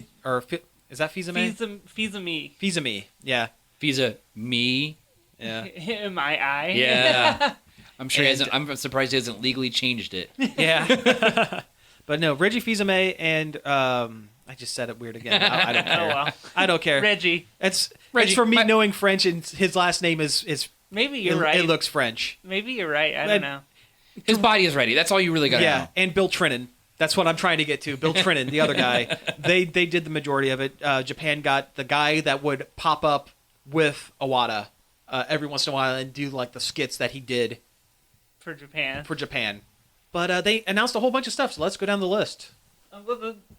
A: is that Fils-Aimé?
B: Fils-Aimé.
A: Fils-Aimé, yeah.
C: Visa me.
A: Yeah.
B: M-I-I.
C: Yeah. I'm sure he
A: And-
C: hasn't. I'm surprised he hasn't legally changed it.
A: Yeah. But no, Reggie Fils-Aimé and I just said it weird again. I don't care.
B: Oh, well.
A: I don't care.
B: Reggie.
A: It's
C: Reggie,
A: for me
C: my-
A: knowing French, and his last name is
B: Maybe you're right.
A: It looks French.
B: Maybe you're right. I don't know.
C: His body is ready. That's all you really got to
A: Yeah,
C: know.
A: and Bill Trinan. That's what I'm trying to get to. Bill Trinan, the other guy. They did the majority of it. Japan got the guy that would pop up with Iwata every once in a while and do like the skits that he did
B: For Japan.
A: for Japan. But they announced a whole bunch of stuff, so let's go down the list.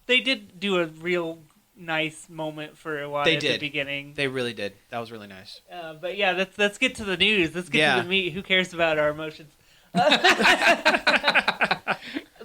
B: They did do a real nice moment for Iwata
A: They
B: at
A: did.
B: the beginning.
A: They really did. That was really nice.
B: But yeah, let's get to the news. Let's get
A: Yeah.
B: to the meat. Who cares about our emotions?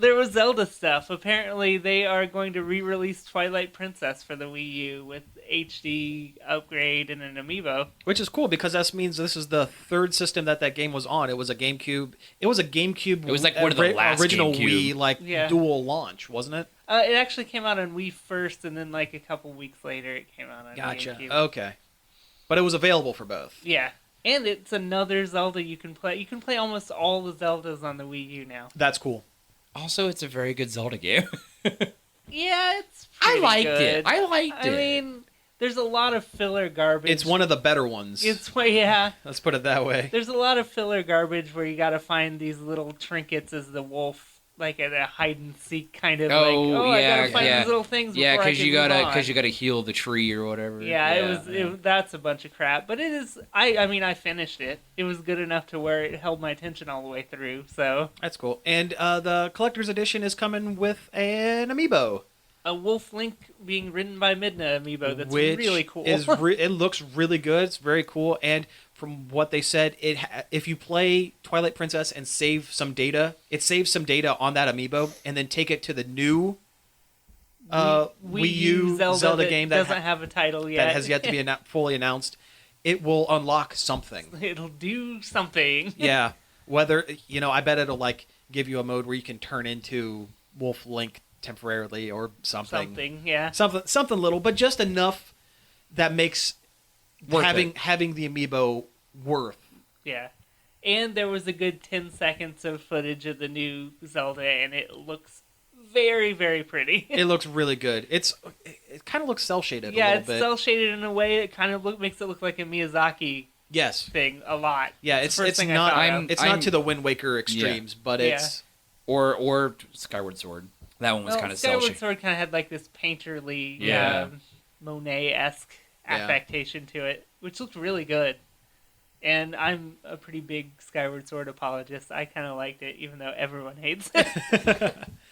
B: there was Zelda stuff. Apparently, they are going to re-release Twilight Princess for the Wii U with HD upgrade and an amiibo.
A: Which is cool because that means this is the third system that game was on. It was a GameCube. It was a GameCube.
C: It was like one of the last
A: original
C: GameCube.
A: Wii dual launch, wasn't it?
B: It actually came out on Wii first, and then like a couple weeks later, it came out on
A: Gotcha.
B: GameCube.
A: Okay, but it was available for both.
B: Yeah, and it's another Zelda you can play. You can play almost all the Zeldas on the Wii U now.
A: That's cool.
C: Also, it's a very good Zelda game.
B: Yeah, it's
C: I
B: pretty
C: liked
B: good.
C: it. I liked it.
B: I mean, there's a lot of filler garbage.
A: It's one of the better ones.
B: Yeah.
A: Let's put it that way.
B: There's a lot of filler garbage where you got to find these little trinkets as the wolf, like at a hide and seek kind of. I gotta find these little things.
C: Yeah,
B: because
C: you gotta heal the tree or whatever.
B: That's a bunch of crap. But it is. I mean, I finished it. It was good enough to where it held my attention all the way through. So
A: that's cool. And the collector's edition is coming with an amiibo.
B: A Wolf Link being ridden by Midna amiibo. That's
A: which
B: really cool.
A: It looks really good. It's very cool. And from what they said, if you play Twilight Princess and save some data, it saves some data on that amiibo, and then take it to the new Wii U Zelda game that
B: doesn't have a title yet.
A: That has yet to be fully announced. It will unlock something.
B: It'll do something.
A: Yeah. Whether, I bet it'll like give you a mode where you can turn into Wolf Link temporarily or something. Something little, but just enough that makes having the amiibo worth.
B: Yeah. And there was a good 10 seconds of footage of the new Zelda, and it looks very, very pretty.
A: It looks really good. It kind of looks cel-shaded a little bit.
B: Yeah, it's cel-shaded in a way. It kind of makes it look like a Miyazaki thing a lot.
A: Yeah, it's not to the Wind Waker extremes, but it's...
C: Or Skyward Sword. That one was kind of
B: Skyward Sword kind of had like this painterly, Monet-esque affectation to it, which looked really good. And I'm a pretty big Skyward Sword apologist. I kind of liked it, even though everyone hates it.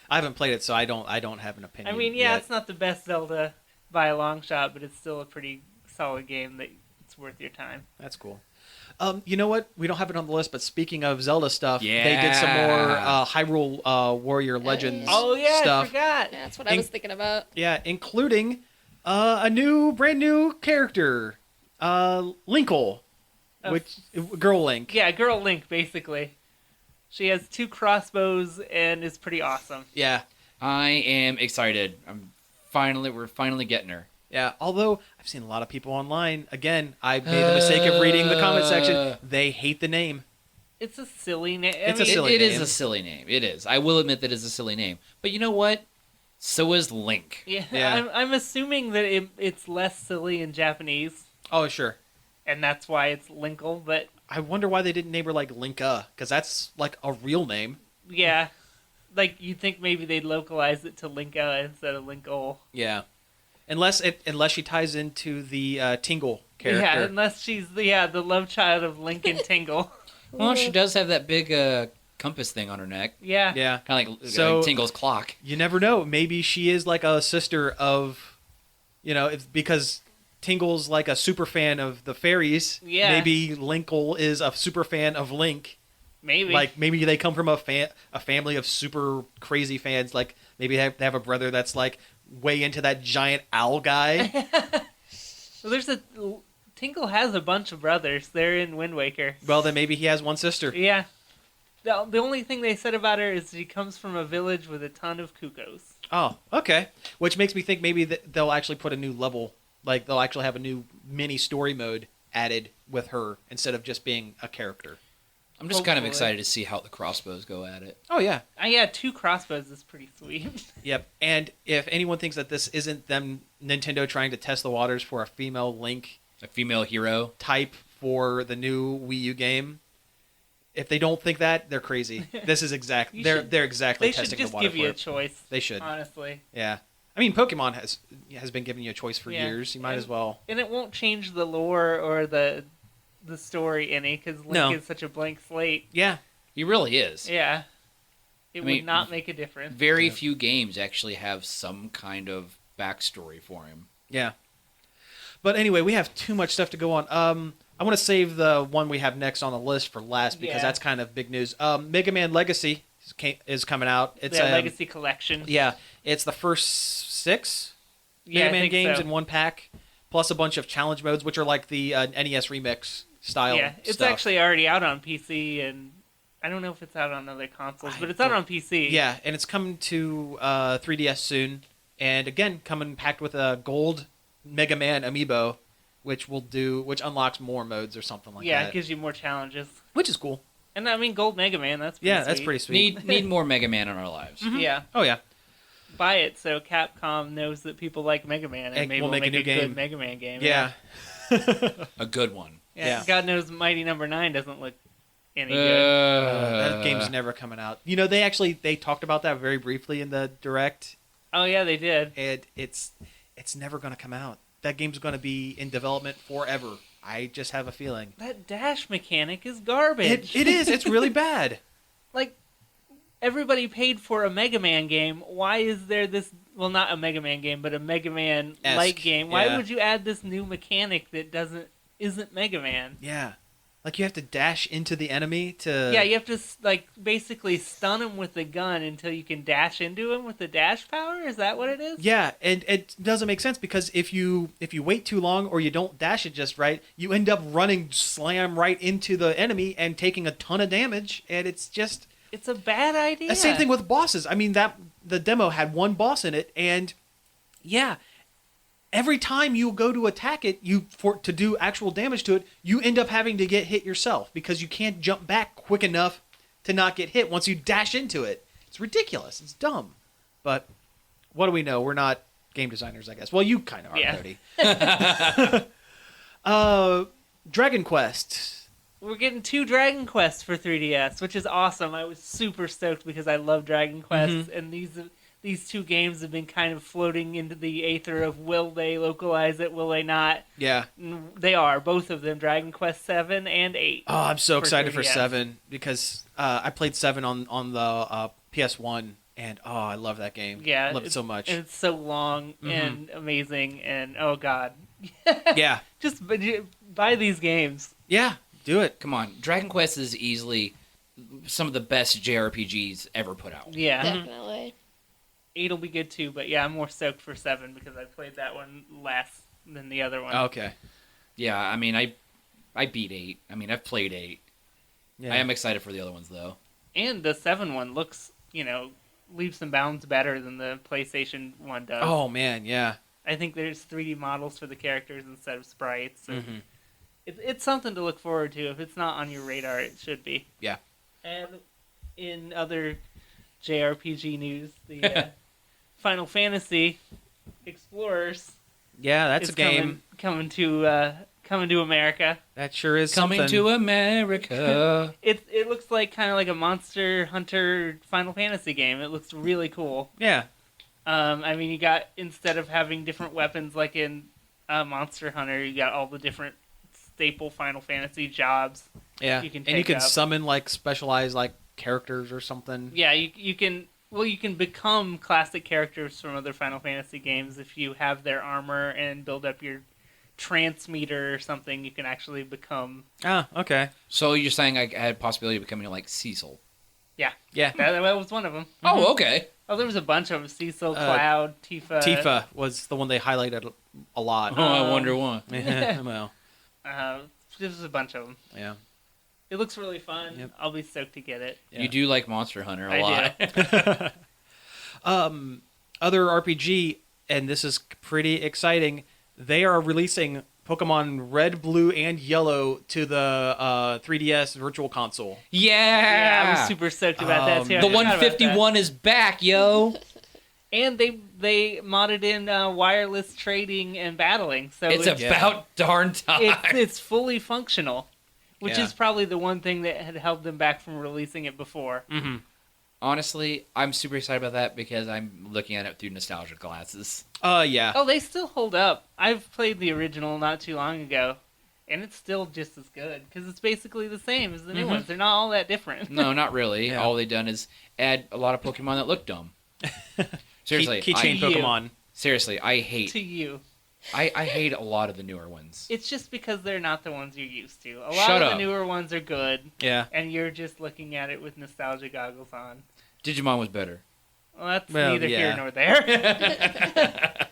A: I haven't played it, so I don't have an opinion.
B: I mean, it's not the best Zelda by a long shot, but it's still a pretty solid game that it's worth your time.
A: That's cool. You know what? We don't have it on the list, but speaking of Zelda stuff, they did some more Hyrule Warrior Legends stuff.
B: I forgot.
D: Yeah, that's what I was thinking about.
A: Yeah, including a brand new character, Linkle, Girl Link.
B: Yeah, Girl Link, basically. She has 2 crossbows and is pretty awesome.
A: Yeah.
C: I am excited. We're finally getting her.
A: Yeah, although I've seen a lot of people online. Again, I made the mistake of reading the comment section. They hate the name.
B: It's a silly name.
C: It is a silly name. It is. I will admit that it's a silly name. But you know what? So is Link.
B: Yeah. I'm assuming that it's less silly in Japanese.
A: Oh, sure.
B: And that's why it's Linkle, but...
A: I wonder why they didn't name her like Linka, because that's like a real name.
B: Yeah. Like, you'd think maybe they'd localize it to Linka instead of Linkle.
A: Yeah. Unless she ties into the Tingle character.
B: Yeah, unless she's the love child of Link and Tingle.
C: Well, she does have that big compass thing on her neck.
B: Yeah.
A: Yeah.
C: Kind of like Tingle's clock.
A: You never know. Maybe she is like a sister of, because Tingle's like a super fan of the fairies.
B: Yeah.
A: Maybe Linkle is a super fan of Link.
B: Maybe.
A: Like, maybe they come from a family of super crazy fans. Like, maybe they have a brother that's like way into that giant owl guy.
B: Well, Tingle has a bunch of brothers. They're in Wind Waker.
A: Well, then maybe he has one sister.
B: Yeah. The only thing they said about her is she comes from a village with a ton of cuckoos.
A: Oh, okay. Which makes me think maybe they'll actually put a new level. Like, they'll actually have a new mini story mode added with her instead of just being a character.
C: I'm just kind of excited to see how the crossbows go at it.
A: Oh, yeah.
B: 2 crossbows is pretty sweet.
A: Yep. And if anyone thinks that this isn't them, Nintendo trying to test the waters for a female Link...
C: A female hero?
A: ...type for the new Wii U game, if they don't think that, they're crazy. This is exactly... They're exactly testing the water for it.
B: They should just give you a choice.
A: They should.
B: Honestly.
A: Yeah. I mean, Pokemon has been giving you a choice for years. You might as well.
B: And it won't change the lore or the story any, because Link is such a blank slate.
A: Yeah.
C: He really is.
B: Yeah. It would not make a difference.
C: Very few games actually have some kind of backstory for him.
A: Yeah. But anyway, we have too much stuff to go on. I want to save the one we have next on the list for last, because that's kind of big news. Mega Man Legacy is coming out. It's
B: The Legacy Collection.
A: Yeah, it's the first 6
B: Yeah,
A: Mega
B: I
A: Man
B: think
A: games
B: so.
A: in one pack, plus a bunch of challenge modes, which are like the NES remix style.
B: Yeah, it's
A: stuff.
B: actually already out on PC, and I don't know if it's out on other consoles, but it's out on PC.
A: Yeah, and it's coming to 3DS soon, and again coming packed with a gold Mega Man amiibo, which unlocks more modes or something like
B: Yeah,
A: that.
B: it gives you more challenges.
A: Which is cool.
B: And I mean, Gold Mega Man, that's pretty
A: Yeah,
B: sweet.
A: that's pretty sweet.
C: Need more Mega Man in our lives.
B: Yeah.
A: Oh yeah.
B: Buy it so Capcom knows that people like Mega Man, and maybe
A: we'll
B: we'll
A: make a new game.
B: good Mega Man game.
A: Yeah.
C: A good one.
A: Yeah.
B: God knows Mighty Number 9 doesn't look any good.
A: That game's never coming out. You know, they talked about that very briefly in the Direct,
B: Oh, yeah, they did.
A: and it's never going to come out. That game's going to be in development forever. I just have a feeling.
B: That dash mechanic is garbage.
A: It is. It's really bad.
B: Like, everybody paid for a Mega Man game. Why is there this... Well, not a Mega Man game, but a Mega Man-like game. Why
A: yeah.
B: would you add this new mechanic that isn't Mega Man?
A: Yeah. Like, you have to dash into the enemy to...
B: Yeah, you have to, like, basically stun him with the gun until you can dash into him with the dash power? Is that what it is?
A: Yeah, and it doesn't make sense because if you wait too long or you don't dash it just right, you end up running slam right into the enemy and taking a ton of damage, and it's just...
B: It's a bad idea.
A: The same thing with bosses. I mean, the demo had one boss in it, and yeah, every time you go to attack it, to do actual damage to it, you end up having to get hit yourself because you can't jump back quick enough to not get hit once you dash into it. It's ridiculous. It's dumb. But what do we know? We're not game designers, I guess. Well, you kind of are,
B: Yeah.
A: Cody. Dragon Quest.
B: We're getting 2 Dragon Quests for 3DS, which is awesome. I was super stoked because I love Dragon Quests, and these 2 games have been kind of floating into the aether of will they localize it, will they not?
A: Yeah.
B: And they are, both of them, Dragon Quest 7 and 8.
A: Oh, I'm so excited for
B: 3DS.
A: 7 because I played 7 on the PS1, and oh, I love that game.
B: Yeah.
A: I love it so much.
B: And it's so long and amazing, and oh god.
A: Yeah.
B: Just buy these games.
A: Yeah, do it.
C: Come on, Dragon Quest is easily some of the best JRPGs ever put out.
B: Yeah.
D: Definitely.
B: 8 will be good too, but yeah, I'm more stoked for 7 because I played that one less than the other one.
A: Okay.
C: Yeah, I mean, I beat 8. I mean, I've played 8.
A: Yeah.
C: I am excited for the other ones, though.
B: And the 7 one looks, leaps and bounds better than the PlayStation one does.
A: Oh man, yeah.
B: I think there's 3D models for the characters instead of sprites. And
A: Mhm.
B: it's something to look forward to. If it's not on your radar, it should be.
A: Yeah.
B: And in other JRPG news, the Final Fantasy Explorers
A: Yeah, that's
B: is
A: a game.
B: coming to America.
A: That sure is
C: Coming
A: something.
C: to America.
B: It looks like kind of like a Monster Hunter Final Fantasy game. It looks really cool.
A: Yeah.
B: I mean, you got, instead of having different weapons like in Monster Hunter, you got all the different staple Final Fantasy jobs.
A: Yeah.
B: You can
A: and you
B: take
A: can
B: up.
A: summon like specialized like characters or something.
B: Yeah, you can. Well, you can become classic characters from other Final Fantasy games if you have their armor and build up your transmeter or something. You can actually become.
A: Ah, okay.
C: So you're saying I had possibility of becoming like Cecil?
B: Yeah,
A: Yeah.
B: that was one of them.
C: Oh, okay.
B: Oh, there was a bunch of them. Cecil, Cloud, Tifa.
A: Tifa was the one they highlighted a lot.
C: Oh, I wonder why.
A: Well,
B: There's a bunch of them.
A: yeah.
B: It looks really fun.
A: Yep.
B: I'll be stoked to get it.
A: Yeah.
C: You do like Monster Hunter a
B: I
C: lot.
B: do.
A: Other RPG, and this is pretty exciting. They are releasing Pokemon Red, Blue, and Yellow to the 3DS Virtual Console.
C: Yeah.
B: I was super stoked about that too. I
C: The
B: forgot about that.
C: 151 is back, yo.
B: And they modded in wireless trading and battling, so
C: It's
B: it's
C: about darn time.
B: it's fully functional, which
A: Yeah.
B: is probably the one thing that had held them back from releasing it before.
A: Mm-hmm.
C: Honestly, I'm super excited about that because I'm looking at it through nostalgia glasses.
A: Yeah.
B: Oh, they still hold up. I've played the original not too long ago, and it's still just as good because it's basically the same as the new ones. They're not all that different.
C: No, not really.
A: Yeah.
C: All they've done is add a lot of Pokemon that look dumb. Seriously,
A: Keychain
B: I-
A: Pokemon.
C: seriously, I hate
B: To you,
C: I hate a lot of the newer ones.
B: It's just because they're not the ones you're used to. A lot
C: Shut
B: of
C: up.
B: the newer ones are good,
A: Yeah.
B: and you're just looking at it with nostalgia goggles on.
C: Digimon was better.
B: Well, that's
A: Well,
B: neither
A: yeah.
B: here nor there.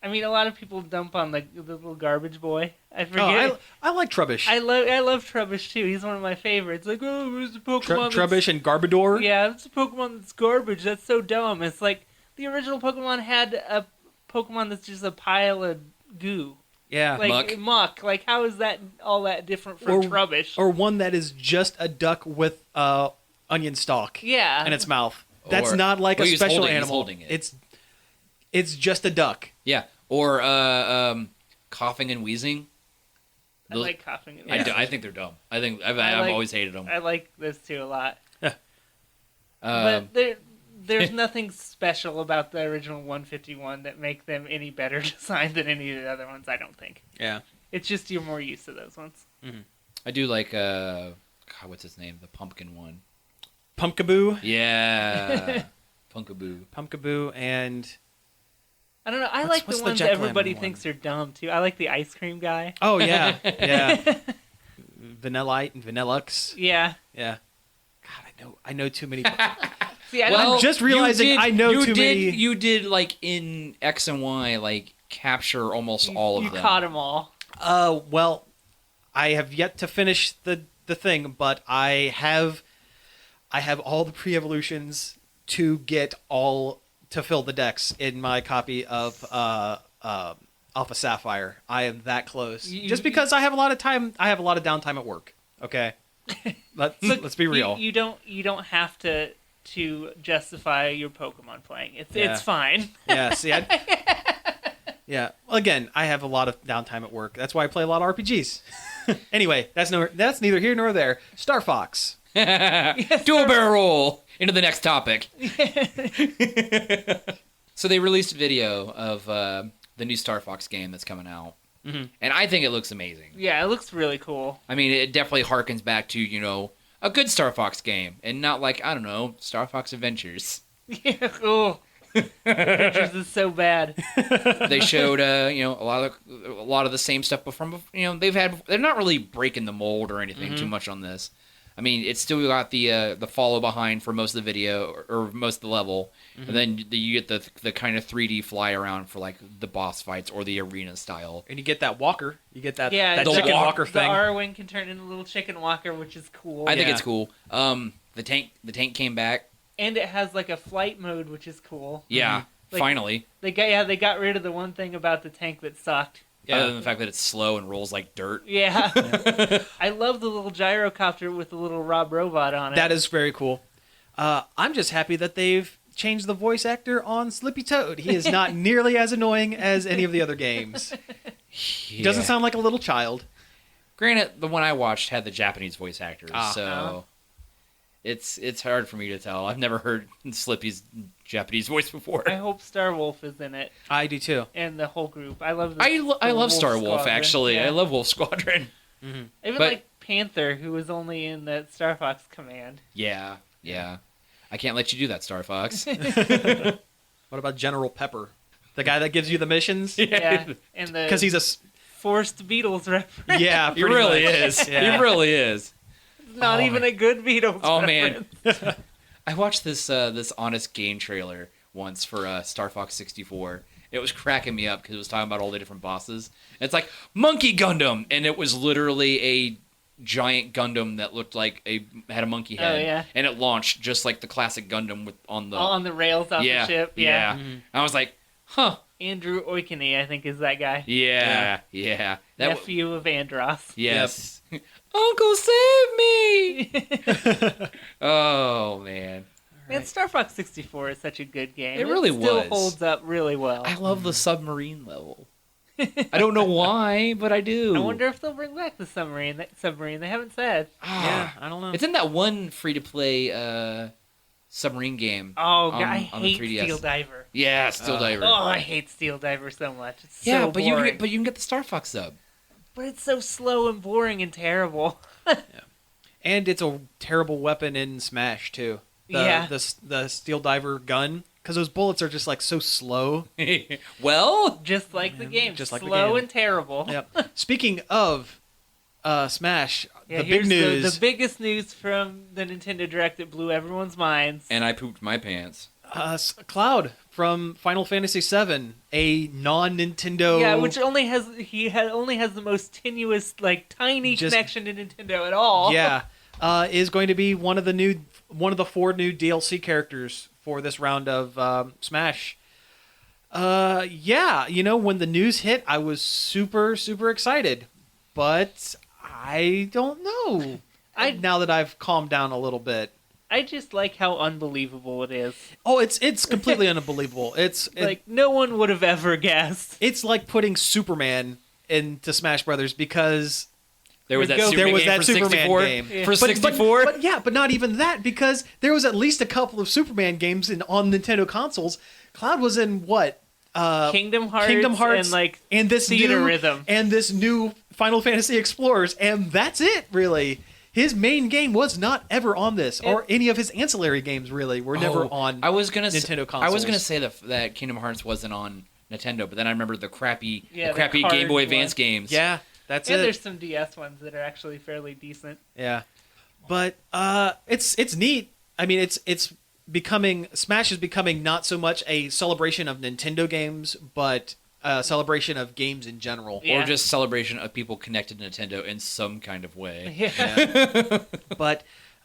B: I mean, a lot of people dump on the little garbage boy. I forget.
A: I like Trubbish.
B: I love Trubbish too. He's one of my favorites. Like, oh, there's a Pokemon.
A: Trubbish and Garbodor.
B: Yeah, it's a Pokemon that's garbage. That's so dumb. It's like the original Pokemon had a Pokemon that's just a pile of goo.
A: Yeah.
B: Like muck. Like, how is that all that different from Trubbish?
A: Or one that is just a duck with onion stalk
B: Yeah.
A: in its mouth. That's
C: Or-
A: not like
C: well,
A: a
C: he's
A: special
C: holding- he's
A: animal.
C: holding it.
A: It's just a duck.
C: Yeah. Or coughing and wheezing.
B: I like coughing. And
C: I think they're dumb. I've
B: like-
C: always hated them.
B: I like those two a lot.
C: Um,
B: But there's nothing special about the original 151 that make them any better designed than any of the other ones, I don't think.
A: Yeah.
B: It's just you're more used to those ones.
C: I do like God, what's his name? The pumpkin one.
A: Pumpkaboo.
C: Yeah.
A: Pumpkaboo and
B: I don't know. I
A: What's-
B: like
A: what's
B: the
A: the
B: ones
A: Jack
B: everybody
A: Lemmon
B: thinks
A: one?
B: are dumb, too. I like the ice cream guy.
A: oh yeah, yeah. Vanillite and Vanillux.
B: Yeah.
A: Yeah. God, I know too many.
B: See,
A: I'm just realizing I know too many.
C: You did like in X and Y, like capture almost all of
B: you
C: them.
B: caught them all.
A: Well, I have yet to finish the thing, but I have all the pre-evolutions to get all to fill the decks in my copy of Alpha Sapphire. I am that close. Just because I have a lot of time, I have a lot of downtime at work. Okay, let's be real.
B: You don't have to justify your Pokemon playing.
A: Yeah.
B: It's fine.
A: Yeah, see, yeah. Well, again, I have a lot of downtime at work. That's why I play a lot of RPGs. Anyway, that's neither here nor there. Star Fox.
C: Do a barrel roll into the next topic. So they released a video of the new Star Fox game that's coming out, and I think it looks amazing.
B: Yeah, it looks really cool.
C: I mean, it definitely harkens back to a good Star Fox game, and not like, I don't know, Star Fox Adventures.
B: Yeah, cool. Adventures is so bad.
C: They showed a lot of the same stuff, but from they're not really breaking the mold or anything too much on this. I mean, it's still got the follow behind for most of the video or most of the level, and then you get the kind of 3D fly around for like the boss fights or the arena style.
A: And you get that walker. You get that
B: Yeah,
A: that chicken walker
B: The
A: thing.
B: Arwing can turn into a little chicken walker, which is cool.
C: I think
A: Yeah.
C: it's cool. The tank came back.
B: And it has like a flight mode, which is cool.
C: Yeah,
B: Like-
C: finally.
B: They got rid of the one thing about the tank that sucked.
C: Other than the fact that it's slow and rolls like dirt.
B: Yeah. I love the little gyrocopter with the little Rob Robot on it.
A: That is very cool. I'm just happy that they've changed the voice actor on Slippy Toad. He is not nearly as annoying as any of the other games. He doesn't sound like a little child.
C: Granted, the one I watched had the Japanese voice actors,
A: Ah.
C: so it's hard for me to tell. I've never heard Slippy's Japanese voice before.
B: I hope Star Wolf is in it,
A: I do too.
B: and the whole group. I love.
C: I love
B: Wolf
C: Star Wolf,
B: Squadron.
C: actually.
B: Yeah.
C: I love Wolf Squadron.
B: Even
C: but-
B: like Panther, who was only in the Star Fox Command.
C: Yeah. I can't let you do that, Star Fox.
A: What about General Pepper? The guy that gives you the missions?
B: Yeah, and the
A: Because he's a...
B: forced Beatles reference.
A: Yeah,
C: He
A: pretty
C: really
A: much.
C: is.
A: Yeah.
C: He really is.
B: Not
C: Oh,
B: even
C: man.
B: a good Beatles.
C: Oh, man.
B: reference.
C: I watched this Honest Game trailer once for Star Fox 64. It was cracking me up because it was talking about all the different bosses. And it's like, Monkey Gundam! And it was literally a giant Gundam that looked like had a monkey head.
B: Oh, yeah.
C: And it launched just like the classic Gundam on the...
B: All on the rails off
C: yeah,
B: the ship.
C: Yeah. I was like, huh.
B: Andrew Oikene, I think, is that guy.
C: Yeah. That
B: Nephew of Andros.
C: yes. Uncle, save me! Oh, man.
B: Man, Star Fox 64 is such a good game.
C: It really
B: still
C: was.
B: holds up really well.
C: I love the submarine level. I don't know why, but I do.
B: I wonder if they'll bring back the submarine. They haven't said.
A: Yeah, I don't know.
C: It's in that one free-to-play submarine game.
B: Oh, God, I
C: on the
B: hate
C: 3DS.
B: Steel Diver.
C: Yeah, Steel Diver.
B: Oh, I hate Steel Diver so much. It's
C: yeah,
B: so
C: but
B: boring.
C: you can get the Star Fox sub.
B: But it's so slow and boring and terrible.
A: And it's a terrible weapon in Smash, too.
B: Yeah.
A: The Steel Diver gun. because those bullets are just like so slow.
C: Well,
B: Just like the game.
A: just like the
B: Slow
A: game.
B: and terrible.
A: Yep. Speaking of Smash,
B: Yeah,
A: the
B: here's
A: big news.
B: The biggest news from the Nintendo Direct that blew everyone's minds.
C: and I pooped my pants.
A: Cloud from Final Fantasy VII, a non-Nintendo.
B: Yeah, which only has the most tenuous, like tiny
A: Just-
B: connection to Nintendo at all.
A: Yeah, is going to be one of the 4 new DLC characters for this round of Smash. Yeah, when the news hit, I was super excited, but I don't know. Now that I've calmed down a little bit.
B: I just like how unbelievable it is.
A: Oh, it's completely unbelievable. It's
B: Like no one would have ever guessed.
A: it's like putting Superman into Smash Brothers because
C: There was that
B: There
C: Superman
A: was
C: game
A: that
C: for
A: Superman
C: 64.
A: game.
B: Yeah.
C: For
A: But-
C: 64?
A: but not even that, because there was at least a couple of Superman games on Nintendo consoles. Cloud was in what?
B: Kingdom Hearts and like
A: and this
B: Theater
A: new
B: Rhythm.
A: and this new Final Fantasy Explorers, and that's it really. His main game was not ever on this, or any of his ancillary games really were never on.
C: I was gonna
A: Nintendo
C: I was gonna
A: consoles.
C: say that Kingdom Hearts wasn't on Nintendo, but then I remember the crappy
B: the
C: Game
B: card
C: Boy
B: one.
C: Advance games.
A: Yeah, that's
B: and
A: it.
B: there's some DS ones that are actually fairly decent.
A: Yeah, but it's neat. I mean, it's becoming Smash is becoming not so much a celebration of Nintendo games, but a celebration of games in general.
B: Yeah.
C: Or just celebration of people connected to Nintendo in some kind of way.
B: Yeah.
A: But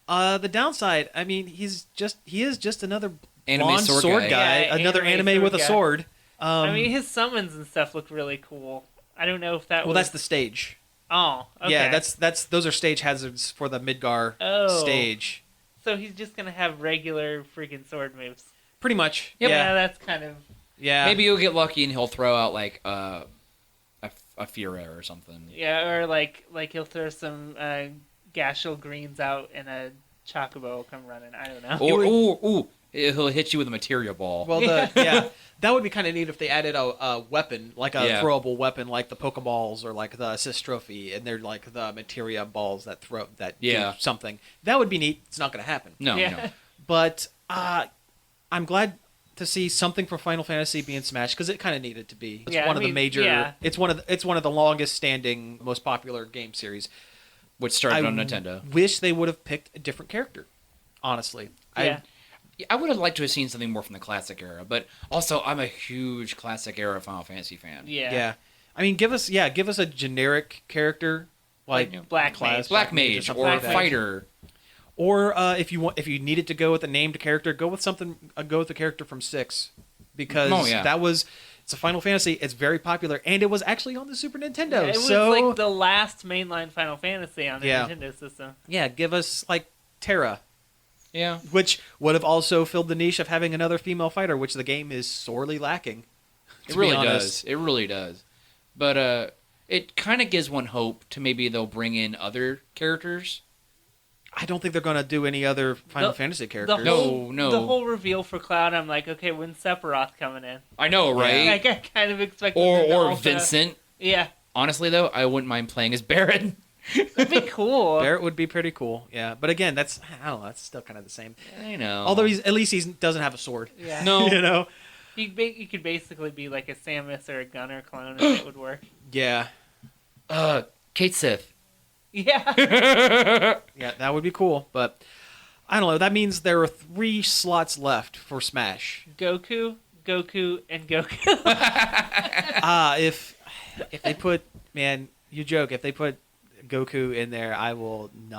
A: the downside, I mean, he is just another
C: Anime
A: blonde
C: sword
A: sword
C: guy.
A: guy,
B: Yeah,
A: another
B: anime
A: anime with a
B: sword guy.
A: sword.
B: I mean, his summons and stuff look really cool. I don't know if that
A: well,
B: was...
A: that's the stage.
B: Oh, okay.
A: Yeah, that's those are stage hazards for the Midgar
B: Oh.
A: stage.
B: So he's just going to have regular freaking sword moves.
A: Pretty much.
C: Yep.
B: Yeah,
A: Yeah.
B: that's kind of...
A: Yeah.
C: Maybe you'll get lucky and he'll throw out like a Fira or something.
B: Yeah, or like he'll throw some Gashel greens out and a Chocobo will come running. I don't know.
C: Or he'll hit you with a materia ball.
A: Well, yeah, that would be kind of neat if they added a weapon, like a
C: Yeah.
A: throwable weapon, like the Pokeballs or like the Assist Trophy, and they're like the materia balls that
C: Yeah.
A: do something. That would be neat. It's not going to happen.
C: no,
B: Yeah.
C: no.
A: But I'm glad to see something from Final Fantasy being smashed because it kind of needed to be. It's
B: Yeah,
A: one
B: I
A: of the
B: mean,
A: major.
B: yeah.
A: It's one of the longest standing, most popular game series.
C: Which started on Nintendo.
A: Wish they would have picked a different character. Honestly,
B: Yeah.
C: I would have liked to have seen something more from the classic era, but also I'm a huge classic era Final Fantasy fan.
B: Yeah.
A: I mean, give us a generic character like
B: Black
A: class,
B: Mage.
C: Black Mage
A: something
C: or
A: like that.
C: Fighter.
A: Or if you needed to go with a named character, go with a character from 6, because it's a Final Fantasy. It's very popular, and it was actually on the Super Nintendo.
B: Yeah, it was
A: so
B: like the last mainline Final Fantasy on the
A: Yeah.
B: Nintendo system.
A: yeah, give us like Terra,
C: Yeah.
A: which would have also filled the niche of having another female fighter, which the game is sorely lacking.
C: It
A: to
C: really
A: be honest.
C: does. It really does. But it kind of gives one hope to maybe they'll bring in other characters.
A: I don't think they're going to do any other Final
B: The-
A: Fantasy
B: The
A: characters.
C: No, no.
B: The whole reveal for Cloud, I'm like, okay, when's Sephiroth coming in?
C: I know, right?
B: Like, I kind of expected them to
C: Or
B: also-
C: Vincent.
B: Yeah,
C: Honestly, though, I wouldn't mind playing as Baron.
B: that'd be cool.
A: Barrett would be pretty cool, yeah. But again, I don't know. That's still kind of the same.
C: I know.
A: Although he doesn't have a sword.
B: Yeah.
C: No.
A: You know.
B: He could basically be like a Samus or a Gunner clone, and it would work.
A: Yeah.
C: Kate Sith.
B: Yeah.
A: Yeah, that would be cool. But I don't know. That means there are 3 slots left for Smash.
B: Goku, and Goku.
A: If they put you joke, if they put Goku in there, I won't.
C: Oh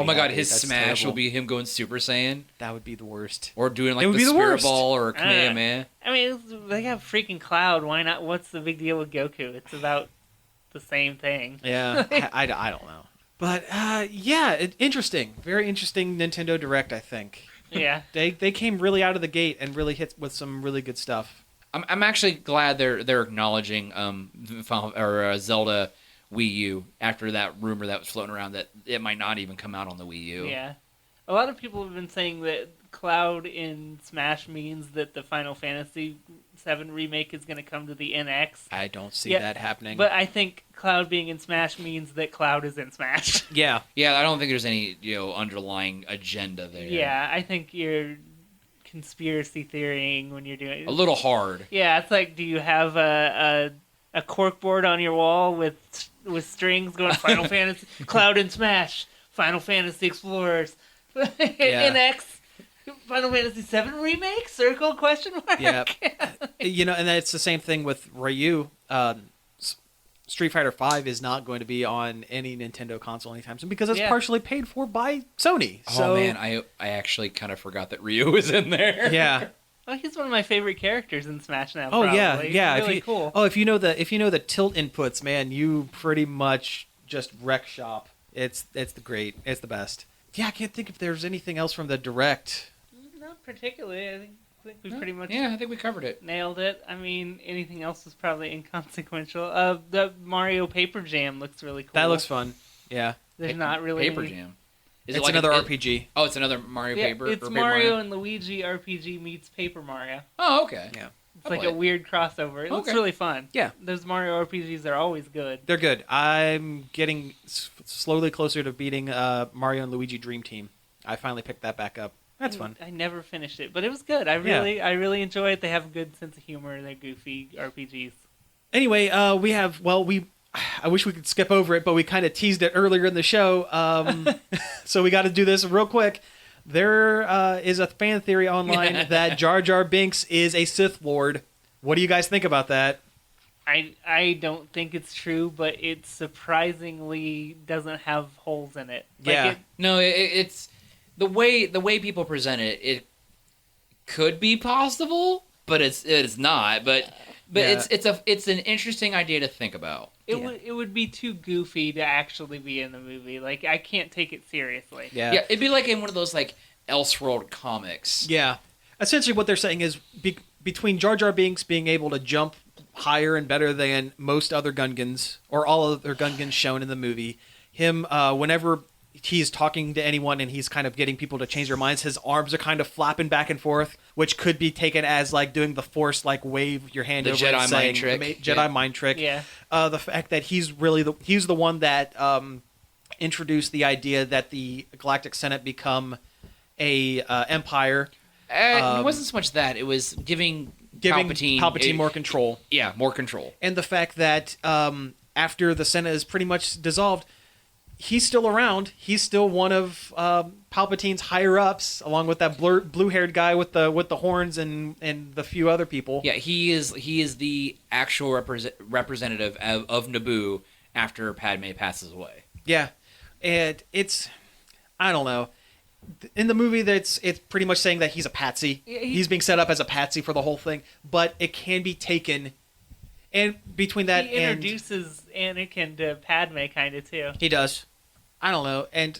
C: my
A: be
C: god,
A: happy.
C: his
A: That's
C: smash
A: terrible.
C: will be him going Super Saiyan.
A: That would be the worst.
C: Or doing
A: It
C: like
A: would
C: the
A: be the
C: Spirit
A: worst.
C: Ball or Kamehameha.
B: I mean, they have freaking Cloud. Why not? What's the big deal with Goku? It's about the same thing.
A: Yeah, I don't know. But yeah, interesting. Very interesting Nintendo Direct, I think.
B: Yeah.
A: They came really out of the gate and really hit with some really good stuff.
C: I'm actually glad they're acknowledging Zelda Wii U after that rumor that was floating around that it might not even come out on the Wii U.
B: Yeah. A lot of people have been saying that Cloud in Smash means that the Final Fantasy VII remake is going to come to the NX.
A: I don't see
B: Yeah,
A: that happening.
B: But I think Cloud being in Smash means that Cloud is in Smash.
A: yeah,
C: Yeah, I don't think there's any underlying agenda there.
B: Yeah, I think you're conspiracy theorying when you're doing
C: A little hard.
B: Yeah, it's like, do you have a cork board on your wall with strings going Final Fantasy, Cloud and Smash, Final Fantasy Explorers, NX, Final Fantasy VII Remake, circle, question mark?
A: Yeah. And it's the same thing with Ryu. Street Fighter V is not going to be on any Nintendo console anytime soon because it's partially paid for by Sony.
C: Oh man, I actually kind of forgot that Ryu was in there.
A: Yeah.
B: Well, he's one of my favorite characters in Smash now.
A: Oh
B: probably.
A: yeah.
B: Really cool.
A: Oh, if you know the tilt inputs, man, you pretty much just wreck shop. It's the best. Yeah, I can't think if there's anything else from the Direct.
B: Not particularly. I think we pretty much
C: I think we covered it.
B: nailed it. I mean, anything else was probably inconsequential. The Mario Paper Jam looks really cool.
A: That looks fun. Yeah.
B: There's not really
C: Paper
B: any...
C: Jam.
A: It's like another RPG.
C: Oh, it's another Mario Paper.
B: It's
C: or Paper
B: Mario and Luigi RPG meets Paper Mario.
C: Oh, okay.
A: Yeah.
B: It's like a weird crossover. It looks really fun.
A: Yeah.
B: Those Mario RPGs are always good.
A: They're good. I'm getting slowly closer to beating Mario and Luigi Dream Team. I finally picked that back up. That's fun.
B: I never finished it, but it was good. I really enjoy it. They have a good sense of humor. They're goofy RPGs.
A: Anyway, I wish we could skip over it, but we kind of teased it earlier in the show. So we got to do this real quick. There is a fan theory online that Jar Jar Binks is a Sith Lord. What do you guys think about that?
B: I don't think it's true, but it surprisingly doesn't have holes in it.
C: It's the way people present it. It could be possible, but it's not. But it's an interesting idea to think about.
B: It would be too goofy to actually be in the movie. Like, I can't take it seriously.
C: Yeah, it'd be like in one of those like Elseworld comics.
A: Yeah, essentially what they're saying is between Jar Jar Binks being able to jump higher and better than most other Gungans or all other Gungans shown in the movie, him whenever he's talking to anyone and he's kind of getting people to change their minds, his arms are kind of flapping back and forth, which could be taken as like doing the Force, like wave your hand over
C: Jedi
A: and saying,
C: mind trick.
A: Jedi mind trick.
B: Yeah.
A: The fact that he's the one that introduced the idea that the Galactic Senate become a empire.
C: It wasn't so much that. It was giving
A: Palpatine more control.
C: Yeah, more control.
A: And the fact that after the Senate is pretty much dissolved, he's still around. He's still one of Palpatine's higher ups, along with that blue-haired guy with the horns and the few other people.
C: Yeah, he is the actual representative of Naboo after Padme passes away.
A: Yeah, and I don't know. In the movie, it's pretty much saying that he's a patsy. He's being set up as a patsy for the whole thing, but it can be taken. And between that,
B: he introduces Anakin to Padme, kind of too.
A: He does. I don't know. And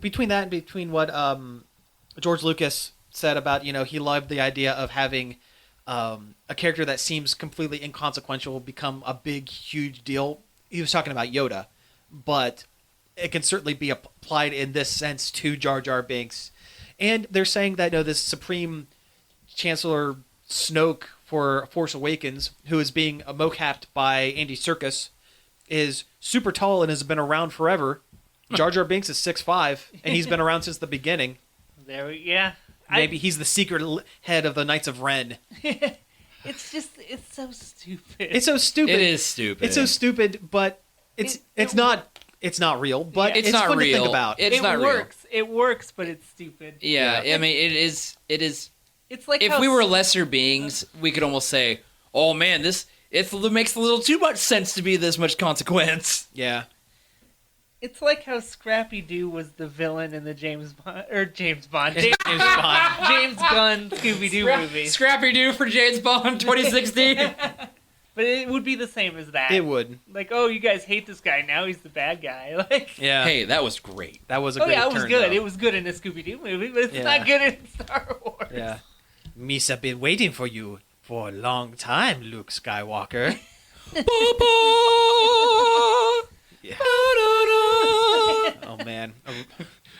A: between that and between what George Lucas said about, he loved the idea of having a character that seems completely inconsequential become a big, huge deal. He was talking about Yoda, but it can certainly be applied in this sense to Jar Jar Binks. And they're saying that this Supreme Chancellor Snoke for Force Awakens, who is being mocapped by Andy Serkis, is super tall and has been around forever. Jar Jar Binks is 6'5", and he's been around since the beginning. Maybe he's the secret head of the Knights of Ren.
B: It's so stupid.
A: It's so stupid.
C: It is stupid.
A: It's so stupid, but it's not real. But it's
C: not
A: fun
C: real.
A: to think about.
C: It's not
B: works. Real. It works, but it's stupid.
C: Yeah, I mean, it is.
B: It's like
C: if we were lesser beings, we could almost say, "Oh man, it makes a little too much sense to be this much consequence."
A: Yeah.
B: It's like how Scrappy Doo was the villain in the James Gunn Scooby Doo movie.
C: Scrappy Doo for James Bond 2016.
B: But it would be the same as that.
A: It would.
B: Like, oh, you guys hate this guy. Now he's the bad guy. Like,
A: yeah.
C: Hey, that was great.
A: That was a great
B: it was good.
A: Though.
B: It was good in a Scooby Doo movie, but it's not good in Star Wars.
A: Yeah. Misa been waiting for you for a long time, Luke Skywalker. Yeah. Oh man.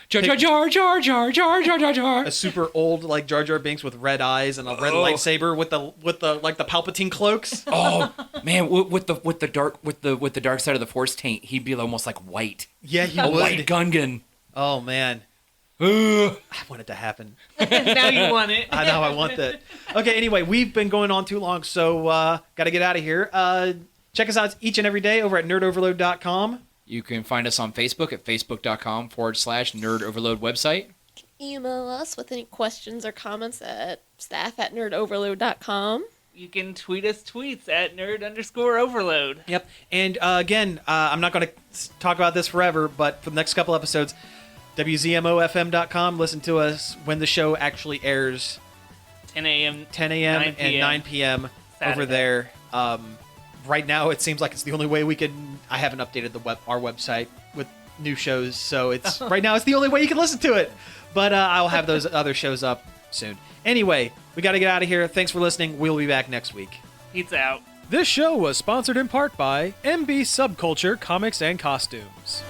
C: Jar Jar Jar Jar Jar Jar Jar Jar.
A: A super old like Jar Jar Binks with red eyes and a red lightsaber with the like the Palpatine cloaks.
C: Oh man, with the dark side of the Force taint, he'd be almost like white.
A: Yeah, he
C: a
A: would.
C: white Gungan.
A: Oh man. I want it to happen.
B: Now you want it.
A: I know I want that. Okay, anyway, we've been going on too long, so got to get out of here. Check us out each and every day over at nerdoverload.com.
C: You can find us on Facebook at facebook.com/nerdoverload website.
D: Email us with any questions or comments at staff@nerdoverload.com.
B: You can tweet us tweets at nerd_overload.
A: Yep. And again, I'm not going to talk about this forever, but for the next couple episodes, WZMOFM.com. Listen to us when the show actually airs.
B: 10 a.m.
A: 10 a.m. and 9 p.m. over
B: Saturday.
A: there. Right now, it seems like it's the only way we can. I haven't updated our website with new shows, so it's right now it's the only way you can listen to it. But I'll have those other shows up soon. Anyway, we got to get out of here. Thanks for listening. We'll be back next week.
B: Pizza out.
A: This show was sponsored in part by MB Subculture Comics and Costumes.